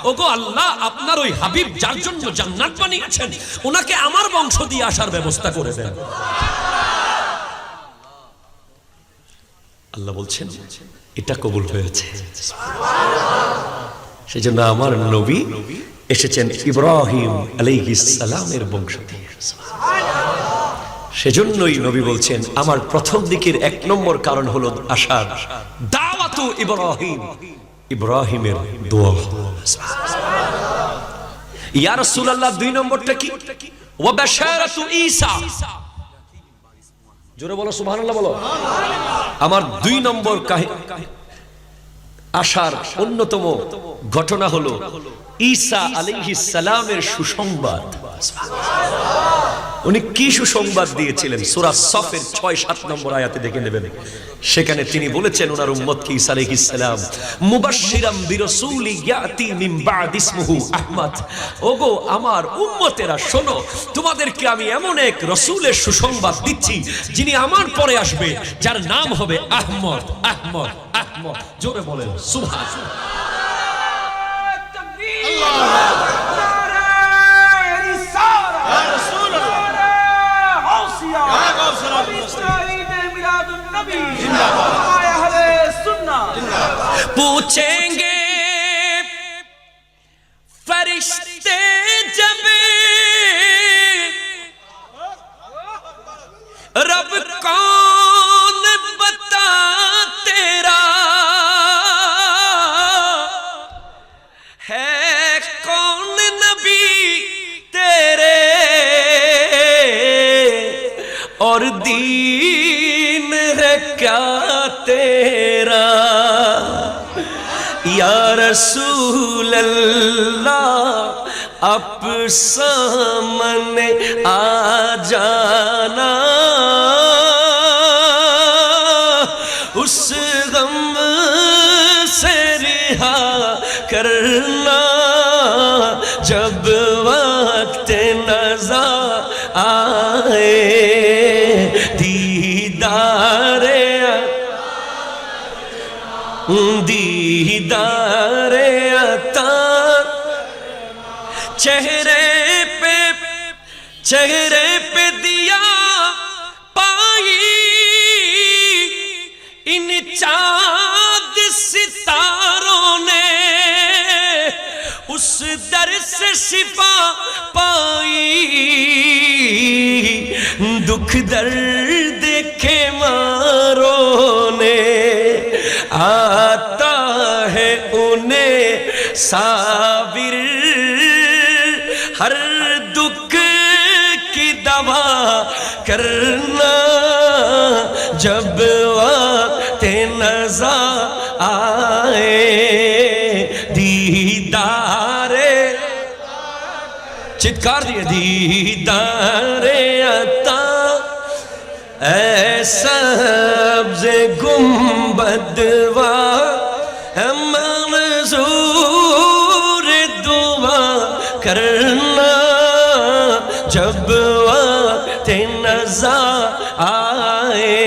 ওগো আল্লাহ, আপনার ওই হাবিব যার জন্য জান্নাত বানিয়েছেন, ওনাকে আমার বংশ দিয়ে আসার ব্যবস্থা করে দেন। আল্লাহ বলছেন এটা কবুল হয়েছে। সেজন্য আমার নবী এসেছেন ইব্রাহিম আলাইহিস সালামের বংশ থেকে। সেজন্যই নবী বলছেন আমার প্রথম দিকের 1 নম্বর কারণ হলো আসার দাওয়াতু ইব্রাহিম, ইব্রাহিমের দোয়া। ইয়া রাসূলুল্লাহ 2 নম্বরটা কি? ওয়া বাশারাতু ঈসা। জোরে বলো সুবহানাল্লাহ, বলো। আমার 2 নম্বর আসার অন্যতম ঘটনা হলো ঈসা আলাইহিস সালামের সুসংবাদ। উনি কি সুসংবাদ দিয়েছিলেন? সূরা সফের 6-7 নম্বর আয়াতে দেখে নেবেন। সেখানে তিনি বলেছেন ওনার উম্মতকে ঈসা আলাইহিস সালাম মুবাশশিরাম বিরাসূলি ইয়াতি মিন বা'দ ইসমুহু আহমদ, ওগো আমার উম্মতেরা শোনো, তোমাদেরকে আমি এমন এক রাসূলের সুসংবাদ দিচ্ছি যিনি আমার পরে আসবে, যার নাম হবে আহমদ। আহমদ, আহমদ, জোরে বলেন সুবহানাল্লাহ। नबी जिंदाबाद, अहले सुन्नह जिंदाबाद। पूछेंगे फरिश्ते जब रब कौन बता तेरा है, कौन नबी तेरे और दीन है क्या तेरा। या रसूल अल्लाह आप सामने आ जाना, उस गम से रिहा करना जब वक्त नज़ा आए। दीदारे दीदारे अता चेहरे पे दिया पाई, इन चाँद सितारों ने उस दर से शिफा पाई। दुख दर्द के मारों ने आता है उन्हें साबिर, हर दुख की दवा करना जब वक्त नज़ा आए। दीदारे चित्कार दिए दीदारे अता ऐसा सब्ज़े गुंबदवा मंजूर दुआ करना जब वक्त नज़ा आए।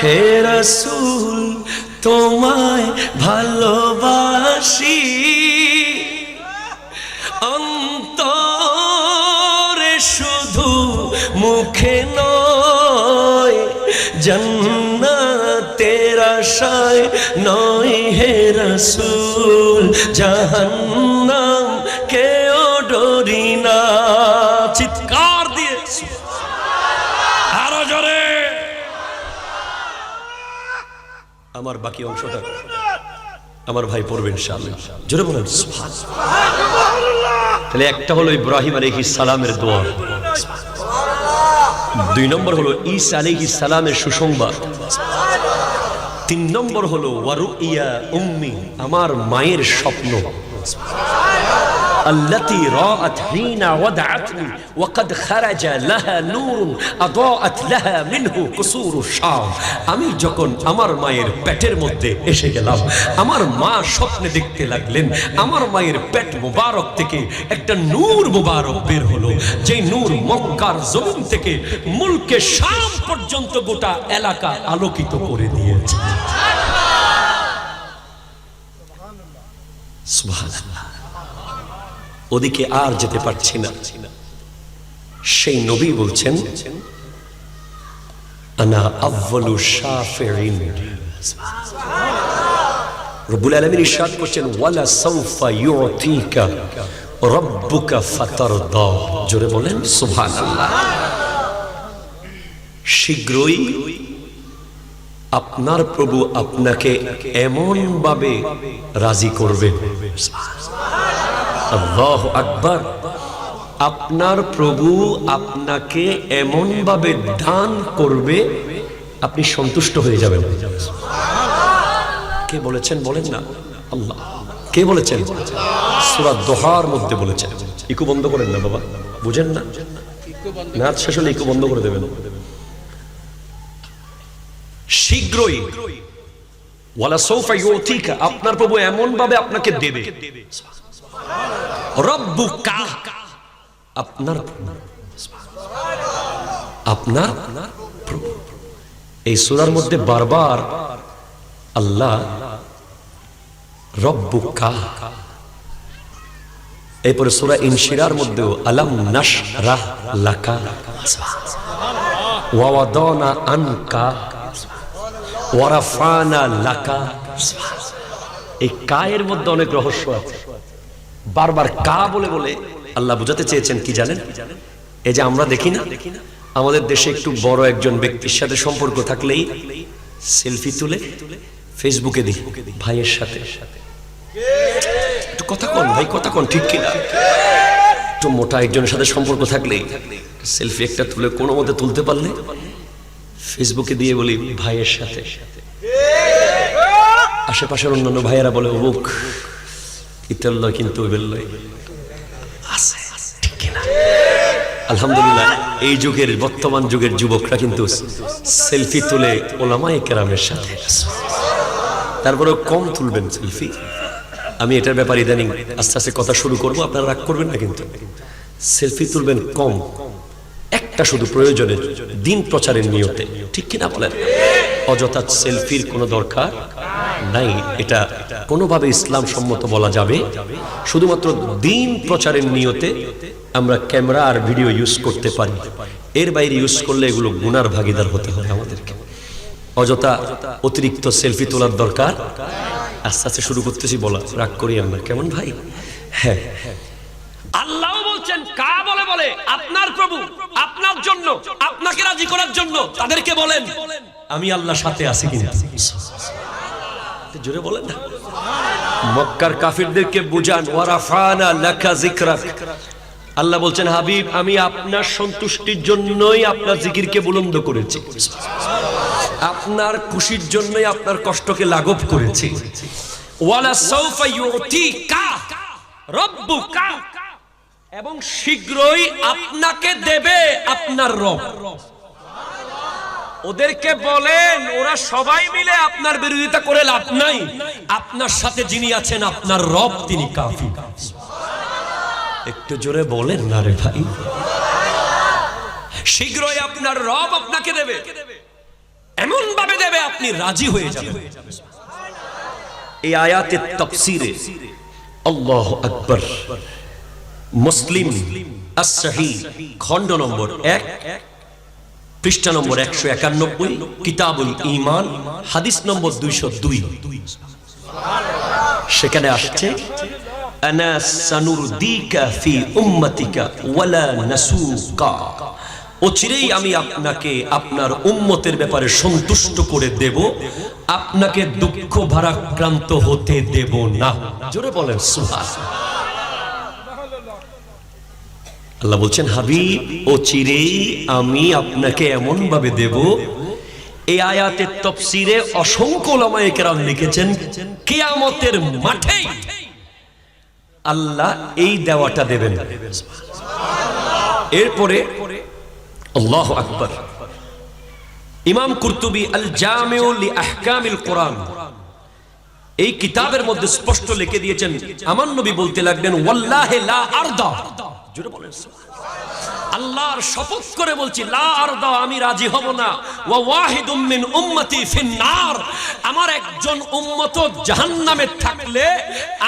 हे रसूल তোমায় ভালোবাসি, অন্তরে শুধু মুখে নয়, জান্নাতের আশায় নয় হে রসুল, জাহান্নাম কেউ ডরি না। চিৎকার দিয়ে আরো জোরে। আমার বাকি অংশটা আমার ভাই পড়বেন ইনশাআল্লাহ, জোরে বলেন সুবহানাল্লাহ। তাহলে একটা হলো ইব্রাহিম আলাইহিস সালামের দোয়া, দুই নম্বর হলো ঈসা আলাইহিস সালামের সুসংবাদ, তিন নম্বর হলো ওয়ারুইয়া উম্মি, আমার মায়ের স্বপ্ন, التي رأت حين وضعتني وقد خرج لها نور أضاءت لها منه قصور الشام। আমি যখন আমার মায়ের পেটের মধ্যে এসে গেলাম, আমার মা স্বপ্নে দেখতে লাগলেন আমার মায়ের পেট মুবারক থেকে একটা নূর মুবারক বের হলো, যে নূর মক্কার জমিন থেকে মুলকে শাম পর্যন্ত গোটা এলাকা আলোকিত করে দিয়েছে। সুবহানাল্লাহ। ওদিকে আর যেতে পারছি না, সেই নবী বলছেন আনা আউয়ালু শাফিঈন। রব্বুল আলামিন ইরশাদ করছেন ওয়ালা সাউফা ইউতিকা রাব্বুকা ফাতারদা। জোরে বলেন সুবহানাল্লাহ। শীঘ্রই আপনার প্রভু আপনাকে এমন ভাবে রাজি করবেন, আল্লাহু আকবার, আপনার প্রভু আপনাকে এমন ভাবে দান করবে আপনি সন্তুষ্ট হয়ে যাবেন। কে বলেছেন বলেন না? আল্লাহ। কে বলেছেন? সূরা দোহার মধ্যে বলেছেন। ইকু বন্ধ করেন না বাবা, বুঝেন না? নাচ শেষ হলে ইকু বন্ধ করে দেবেন। শীঘ্রই ওয়ালা সাউফা ইউতিকা, আপনার প্রভু এমন ভাবে আপনাকে দেবে, রব্বুকা, আপনার প্রভু। এই সূরার মধ্যে বারবার আল্লাহ রব্বুকা এরপরে সূরা ইনশিরার মধ্যেও আলাম নাশরাহ লাকা ওয়া ওয়াদানা আনকা ওয়া রাফানা লাকা। এই কায়ের মধ্যে অনেক রহস্য আছে। বারবার কা বলে বলে আল্লাহ বুঝাতে চেয়েছেন কি জানেন? এই যে আমরা দেখি না, আমাদের দেশে একটু বড় একজন ব্যক্তির সাথে সম্পর্ক থাকলেই সেলফি তুলে ফেসবুকে দিই ভাইয়ের সাথে। একটু কথা কন ভাই, কথা কন, ঠিক কিনা? একটু মোটা একজনের সাথে সম্পর্ক থাকলেই সেলফি একটা তুলে কোনো মতে তুলতে পারলে ফেসবুকে দিয়ে বলি ভাইয়ের সাথে। আশেপাশের অন্যান্য ভাইয়েরা বলে অমুক ইতাল্লা, কিন্তু ঠিক কিনা? আলহামদুলিল্লাহ, এই যুগের বর্তমান যুগের যুবকরা কিন্তু সেলফি তুলে ওলামায়ে কেরামের সাথে। তারপরেও কম তুলবেন সেলফি। আমি এটার ব্যাপারে ইদানিং আস্তে আস্তে কথা শুরু করবো, আপনারা রাগ করবেন না কিন্তু। সেলফি তুলবেন কম, একটা শুধু প্রয়োজনে, দিন প্রচারের নিয়তে, ঠিক কিনা বলেন? অযথা সেলফির কোনো দরকার নাই। এটা কোনোভাবে ইসলাম সম্মত বলা যাবে। শুধুমাত্র দিন প্রচারের নিয়তে আমরা ক্যামেরা আর ভিডিও ইউজ করতে পারি, এর বাইরে ইউজ করলে এগুলো গুনার ভাগীদার হতে হবে আমাদেরকে। অযথা অতিরিক্ত সেলফি তোলার দরকার। আস্তে আস্তে শুরু করতেছি বলা, রাগ করি আমরা, কেমন ভাই? হ্যাঁ, আল্লাহ বলছেন কা বলে বলে আপনার প্রভু আপনার জন্য, আপনাকে রাজি করার জন্য তাদেরকে বলেন আমি আল্লাহর সাথে আছি। কিন্তু জোরে বলেন না। মক্কার কাফিরদেরকে বুঝান ওয়ারাফানা লাকা যিকরাক। আল্লাহ বলছেন হাবিব, আমি আপনার সন্তুষ্টির জন্যই আপনার জিকিরকে বুলন্দ করেছি, আপনার খুশির জন্যই আপনার কষ্টকে লাঘব করেছি। ওয়ালা সাউফা ইউতিকা রাব্বুকা, এবং শীঘ্রই আপনাকে দেবে আপনার রব। ওদেরকে বলেন ওরা সবাই মিলে আপনার বিরোধিতা করে লাভ নাই, আপনার সাথে যিনি আছেন আপনার রব, তিনি কাফি। একটু জোরে বলেন না রে ভাই। শীঘ্রই আপনার রব আপনাকে দেবে, এমন ভাবে দেবে আপনি রাজি হয়ে যাবেন। এই আয়াতের তাফসীরে আল্লাহু আকবার, মুসলিম as-সহিহ খণ্ড নম্বর 1 পৃষ্ঠা নম্বর 191, কিতাবুল ঈমান হাদিস নম্বর 202, সেখানে আসছে আনা সানুরদিকা ফি উম্মতিকা ওয়ালা নাসুকা। অচিরেই আমি আপনাকে আপনার উম্মতের ব্যাপারে সন্তুষ্ট করে দেব, আপনাকে দুঃখ ভারাক্রান্ত হতে দেব না। জোরে বলেন সুবহানাল্লাহ। আল্লাহ বলছেন হাবিব, অচিরেই আমি আপনাকে এমন ভাবে দেব। এই আয়াতের তাফসীরে অসংখ্য উলামায়ে কেরাম লিখেছেন কিয়ামতের মাঠে আল্লাহ এই দেওয়াটা দেবেন। এরপরে আল্লাহু আকবার, ইমাম কুরতুবী আল জামিউ লি আহকামিল কোরআন এই কিতাবের মধ্যে স্পষ্ট লিখে দিয়েছেন, আমার নবী বলতে লাগলেন ওয়াল্লাহি লা আরদা। জোরে বলেন আল্লাহর শপথ করে বলছি, লা আরদা, আমি রাজি হব না, ওয়া ওয়াহিদুম মিন উম্মতি ফিন্নার, আমার একজন উম্মত জাহান্নামে থাকলে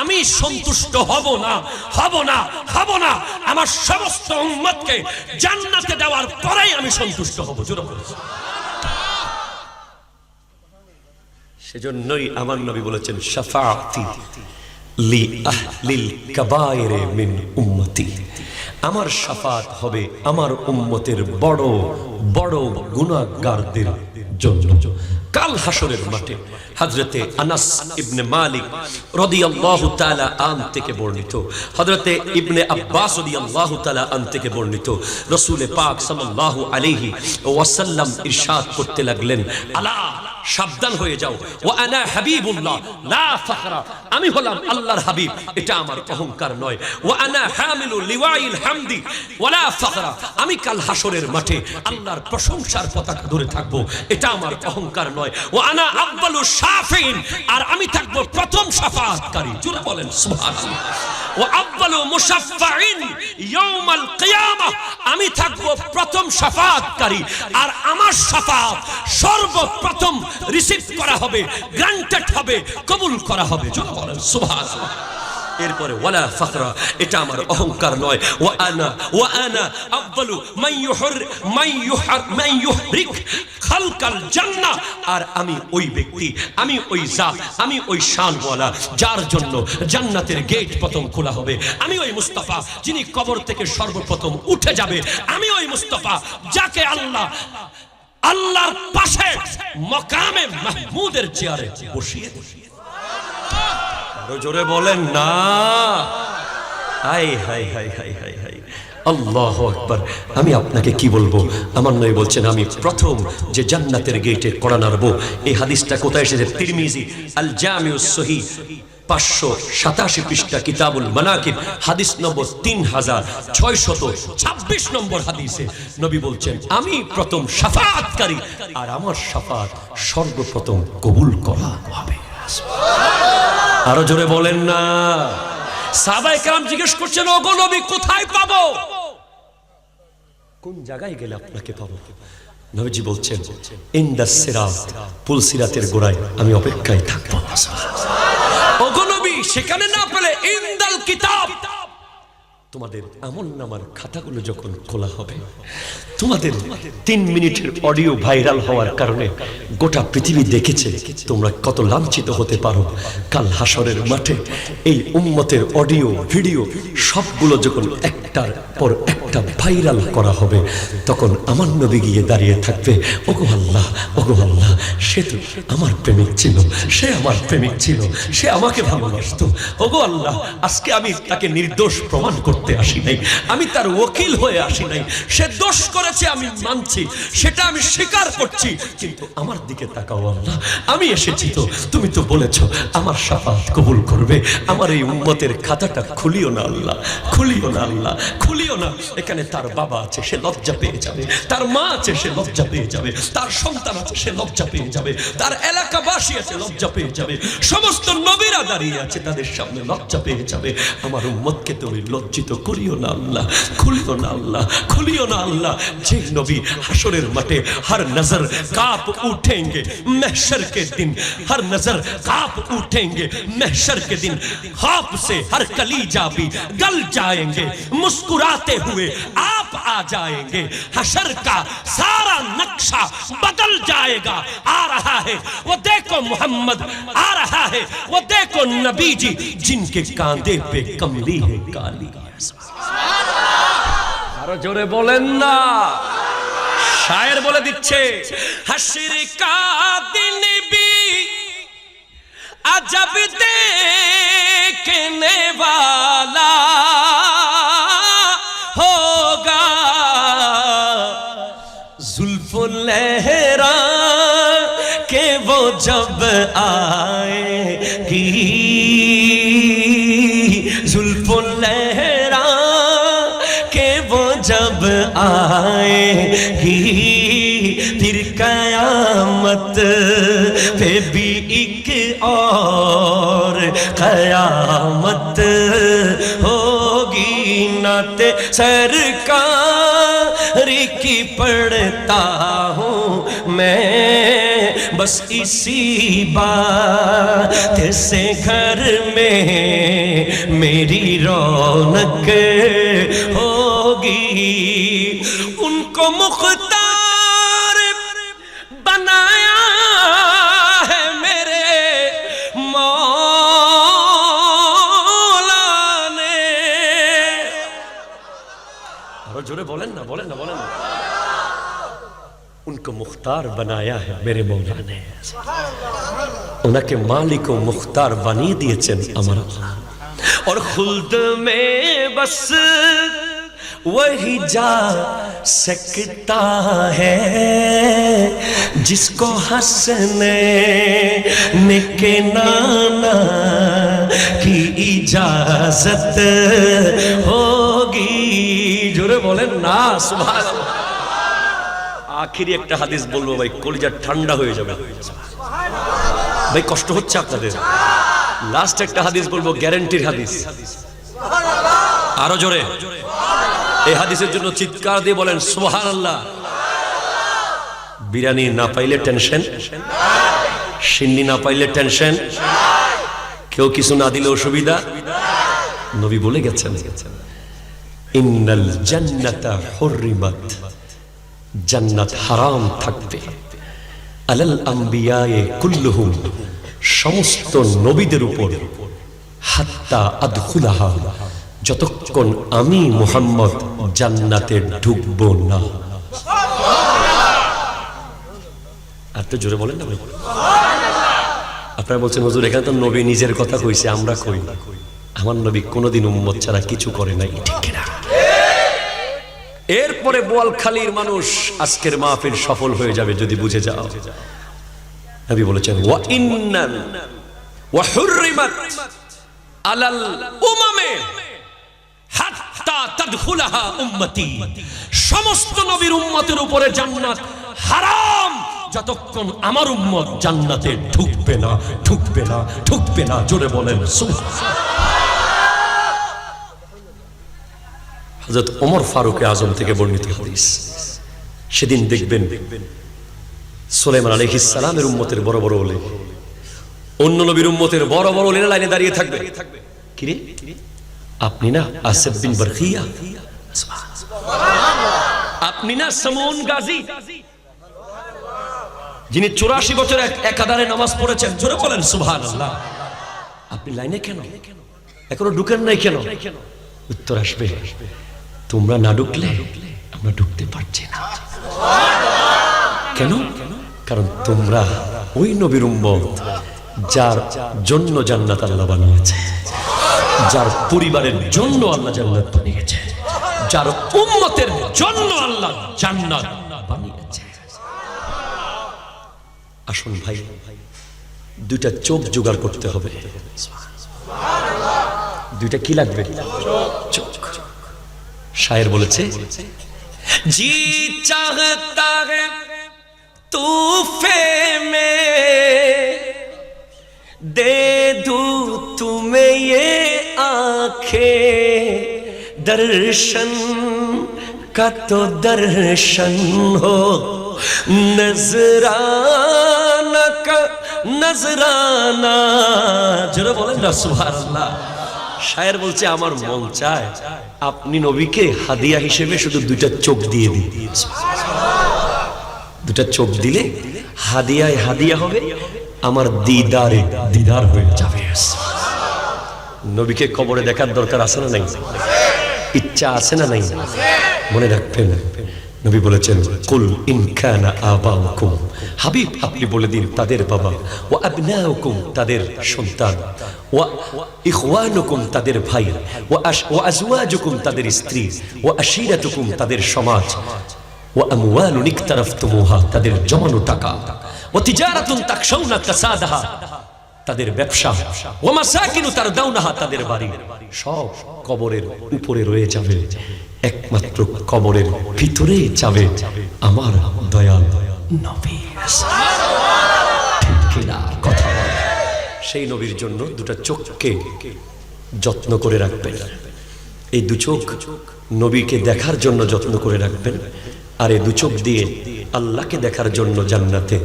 আমি সন্তুষ্ট হব না, হব না, হব না। আমার সমস্ত উম্মতকে জান্নাতে দেওয়ার পরেই আমি সন্তুষ্ট হব। জোরে বলেন। সেজন্যই আমার নবী বলেছেন শাফাআতি লি আহলিল কাবায়ের মিন উম্মতি, আমার শাফাত হবে আমার উম্মতের বড় বড় গুনাহগারদের জন্য। কাল হাসরের মাঠে হযরতে আনাস ইবনে মালিক রাদিয়াল্লাহু তাআলা আন থেকে বর্ণিত, হযরতে ইবনে আব্বাস রাদিয়াল্লাহু তাআলা আন থেকে বর্ণিত, রাসূল পাক সাল্লাল্লাহু আলাইহি ওয়াসাল্লাম ইরশাদ করতে লাগলেন, আলা, সাবধান হয়ে যাও, ওয়া আনা হাবিবুল্লাহ লা ফাখরা, আমি হলাম আল্লাহর হাবিব, এটা আমার অহংকার নয়। ওয়া আনা হামিলু লিওয়াইল হামদি ওয়ালা ফাখরা, আমি কাল হাসরের মাঠে আল্লাহর প্রশংসার পতাকা ধরে থাকবো, এটা আমার অহংকার নয়। ওয়া আনা আউয়ালু শাফিন, আর আমি থাকবো প্রথম শাফাআতকারী। জোরে বলেন সুবহানাল্লাহ। ওয়া আউয়ালু মুশাফফাইন ইয়াউমাল কিয়ামাহ, আমি থাকবো প্রথম শাফাআতকারী, আর আমার শাফাআত সর্বপ্রথম রিসিভ করা হবে, গ্রান্টেড হবে, কবুল করা হবে। জোরে বলেন সুবহানাল্লাহ। এরপরে ওয়ালা ফাখরা, এটা আমার অহংকার নয়। ওয়া আনা আফদালু মান ইউহরিক খালকাল জান্নাহ, আর আমি ওই ব্যক্তি, আমি ওই জাত, আমি ওই শানওয়ালা যার জন্য জান্নাতের গেট প্রথম খোলা হবে। আমি ওই মুস্তাফা যিনি কবর থেকে সর্বপ্রথম উঠে যাবে। আমি ওই মুস্তাফা যাকে আল্লাহর পাশে মকামে মাহমুদের চেয়ারে বসিয়ে দিয়েছে। আরো জোরে বলেন না। High high high high high high, আল্লাহু আকবার। আমি আপনাকে কি বলবো, আমার নবী বলছেন আমি প্রথম যে জান্নাতের গেটে কড়া নাড়বো। এই হাদিসটা কোথায় এসেছে? তিরমিজি আল জামিউস সহিহ 587 পৃষ্ঠা কিতাবুল মানাকিব, হাদিস নম্বর 3626 নম্বর হাদিসে নবী বলছেন আমি প্রথম শাফাআতকারী, আর আমার শাফাআত সর্বপ্রথম কবুল করা হবে। আরো জোরে বলেন না। সাহাবায়ে কেরাম জিজ্ঞেস করছেন, ওগো নবী কোথায় পাবো, কোন জায়গায় গেলে আপনাকে পাবো? নবীজি বলছেন ইনদাস সিরাত, পুল সিরাতের গোড়ায় আমি অপেক্ষায় থাকবো। ওগো নবী সেখানে না পেলে ইনদাল কিতাব, তোমাদের আমলনামার খাতাগুলো যখন খোলা হবে, তোমাদের 3 মিনিটের অডিও ভাইরাল হওয়ার কারণে গোটা পৃথিবী দেখেছে তোমরা কত লাঞ্ছিত হতে পারো। কাল হাসরের মাঠে এই উম্মতের অডিও ভিডিও সবগুলো যখন একটার পর একটা ভাইরাল করা হবে, তখন আমার নবী গিয়ে দাঁড়িয়ে থাকবে, ওগো আল্লাহ, ওগো আল্লাহ, সে তো আমার প্রেমিক ছিল, সে আমার প্রেমিক ছিল, সে আমাকে ভালোবাসতো। ওগো আল্লাহ, আজকে আমি তাকে নির্দোষ প্রমাণ করতে আসি নাই, আমি তার ওকিল হয়ে আসি নাই। সে দোষ করেছে আমি মানছি, সেটা আমি স্বীকার করছি, কিন্তু আমার দিকে তাকাও আল্লাহ, আমি এসেছি তো, তুমি তো বলেছো আমার শাফাআত কবুল করবে। আমার এই উম্মতের খাতাটা খুলিও না আল্লাহ, খুলিও না আল্লাহ, খুলিও না। এখানে তার বাবা আছে, সে লজ্জা পেয়ে যাবে, তার মা আছে, সে লজ্জা পেয়ে যাবে, তার সন্তান আছে, সে লজ্জা পেয়ে যাবে, তার এলাকাবাসী আছে, লজ্জা পেয়ে যাবে, সমস্ত নবীরা দাঁড়িয়ে আছে, তাদের সামনে লজ্জা পেয়ে যাবে। আমার উম্মতকে তুমি লজ্জিত করিও না আল্লাহ, খুলিও না আল্লাহ, খুলিও না আল্লাহ। যে নবী হাসরের মাঠে हर नजर कांप उठेंगे महशर के दिन, हर नजर कांप उठेंगे महशर के दिन, खौफ से हर कलीजा भी गल जाएंगे, मुस्कुराते हुए आप आ जाएंगे, हशर का सारा नक्शा बदल जाएगा। आ रहा है वो देखो मोहम्मद, आ रहा है वो देखो नबी जी, जिनके कांधे पे कमली है काली। আরো জোরে বলেন না। शायर बोले दिच्छे हश्र का दिन भी अजब देखने वाला होगा, जुल्फ लहरा के वो जब आएगी, जुल्फ लहरा के वो जब आएगी, फिर कयामत पे भी एक और कयामत होगी। नाते सरकार की पढ़ता हूँ मैं, बस इसी बात से घर में मेरी रौनक होगी। उनको मुख्तार बनाया है मेरे मौला ने। जोरे बोलें ना, बोलें ना, बोलें ना। उनको मुख्तार बनाया है मेरे मौला ने, उनके मालिक को मुख्तार बनी दिए चन अमर, और खुल्द में बस वही जा सकता है जिसको हंसने के नाना की इजाजत होगी। जोरे बोले ना सुभान अल्लाह। आखिरी एक हादिस बोलबो भाई, कलिजा ठंडा हो जाবে भाई, कष्ट হচ্ছে আপনাদের। লাস্ট একটা হাদিস বলবো, গ্যারান্টির হাদিস। আরো জোরে এই হাদিসের জন্য চিৎকার দিয়ে বলেন সুবহানাল্লাহ। বিরিয়ানি না পাইলে টেনশন, সিন্নি না পাইলে টেনশন, কেউ কিছু না দিলে অসুবিধা, নবী বলে গেছেন, ইন্নাল জান্নাতা হুররিমাত, জান্নাত হারাম থাকবে আলাল আম্বিয়ায়ে কুল্লুহুম, সমস্ত নবীদের উপর, হাত্তা আদখুলাহা, যতক্ষণ আমি মুহাম্মদ জান্নাতে ঢুকব না। আর তো জোরে বলেন না ভাই। আপনারা বলছেন হুজুর এখানে তো নবী নিজের কথা কইছে, আমরা কই না। আমার নবী কোনোদিন উম্মত ছাড়া কিছু করে নাই, ঠিক না? এরপরে বোয়ালখালীর মানুষ আজকের মাহফিল সফল হয়ে যাবে যদি বুঝে যাও। নবী বলেছেন ওয়া ইন্নাল ওয়া হুররিমাত আলাল উমামে হাত্তা তাদখুলাহা উম্মতি, সমস্ত নবীর উম্মতের উপরে জান্নাত হারাম যতক্ষণ আমার উম্মত জান্নাতে ঢুকবে না, ঢুকবে না, ঢুকবে না। জোরে বলেন সুবহানাল্লাহ। হযরত ওমর ফারুক আজম থেকে বর্ণিত হাদিস, সেদিন দেখবেন সুলাইমান আলাইহিস সালামের উম্মতের বড় বড় ওলি, অন্য নবীর উম্মতের বড় বড় ওলিরা লাইনে দাঁড়িয়ে থাকবে। কি রে আপনি না আসিফ বিন বরখিয়া, আপনি না সামউন গাজী, যিনি 84 বছর একাধারে নামাজ পড়েছেন, জোরে বলেন সুবহানাল্লাহ। আপনি লাইনে কেন, এখনো ঢুকেন নাই কেন? উত্তর আসবে, তোমরা না ঢুকলে আমরা ঢুকতে পারছি না। কেন? কারণ তোমরা ওই নবীর উম্মত যার জন্য জান্নাত আল্লাহ বানিয়েছে, যার পরিবারের জন্য আল্লাহ জান্নাত বানিয়েছে, যার উম্মতের জন্য আল্লাহ জান্নাত বানিয়েছে। আসুন ভাই, দুইটা চোখ জোগাড় করতে হবে। দুইটা কি লাগবে? চোখ। শায়ের বলেছে, জি চাহতা है तूफे में दे दूं तुम्हें ये आंखें, दर्शन का तो दर्शन हो, नजराना का नजराना। जरा बोलें ना सुबहानाल्लाह। শায়ের বলছে, আমার মন চায় আপনি নবীকে হাদিয়া হিসেবে শুধু দুইটা চোখ দিয়ে দিন। দুটা চোখ দিলে হাদিয়ায় হাদিয়া হবে, আমার দিদারে দিদার হয়ে যাবে। নবীকে কবরে দেখার দরকার আছে না নাই? ইচ্ছা আছে না নাই? মনে রাখবেন, নবী বলেছেন, কুল ইন কানা আবাউকুম, হাবিব আপনি বলে দিন তাদের বাবা, ওয়া আবনাউকুম তাদের সন্তান, ওয়া ইখওয়ানুকুম তাদের ভাই, ওয়া আজওয়াজুকুম তাদের স্ত্রী, ওয়া আশিরাতুকুম তাদের সমাজ, ওয়া আমওয়ালুন ইকতারাফতুমুহা তাদের জমানো টাকা, ওয়া তিজারাতুন তাকশাউনা কাসাদাহা তাদের ব্যবসা, ওয়া মাসাকিনু তারদাউনাহা তাদের বাড়ি, সব কবরের উপরে রয়ে যাবে, একমাত্র কবরের ভিতরে যাবে আমার দয়াল নবী। ঠিক না কথা? সেই নবীর জন্য দুটা চোখকে যত্ন করে রাখবেন। এই দু চোখ নবীকে দেখার জন্য যত্ন করে রাখবেন, আর এই দু চোখ দিয়ে আল্লাহকে দেখার জন্য জান্নাতে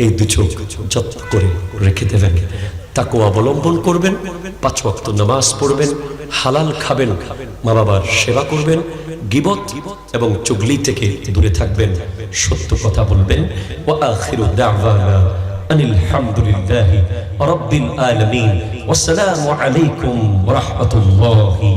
এই দু চোখ যত্ন করে রেখে দেবেন। তাকওয়া অবলম্বন করবেন, 5 ওয়াক্ত নামাজ পড়বেন, হালাল খাবেন, মা বাবার সেবা করবেন, গীবত এবং চুগলি থেকে দূরে থাকবেন, সত্য কথা বলবেন। ওয়া আখিরু দাওয়ানা আনিল হামদুলিল্লাহি রাব্বিল আলামিন। ওয়াসসালামু আলাইকুম ওয়া রাহমাতুল্লাহি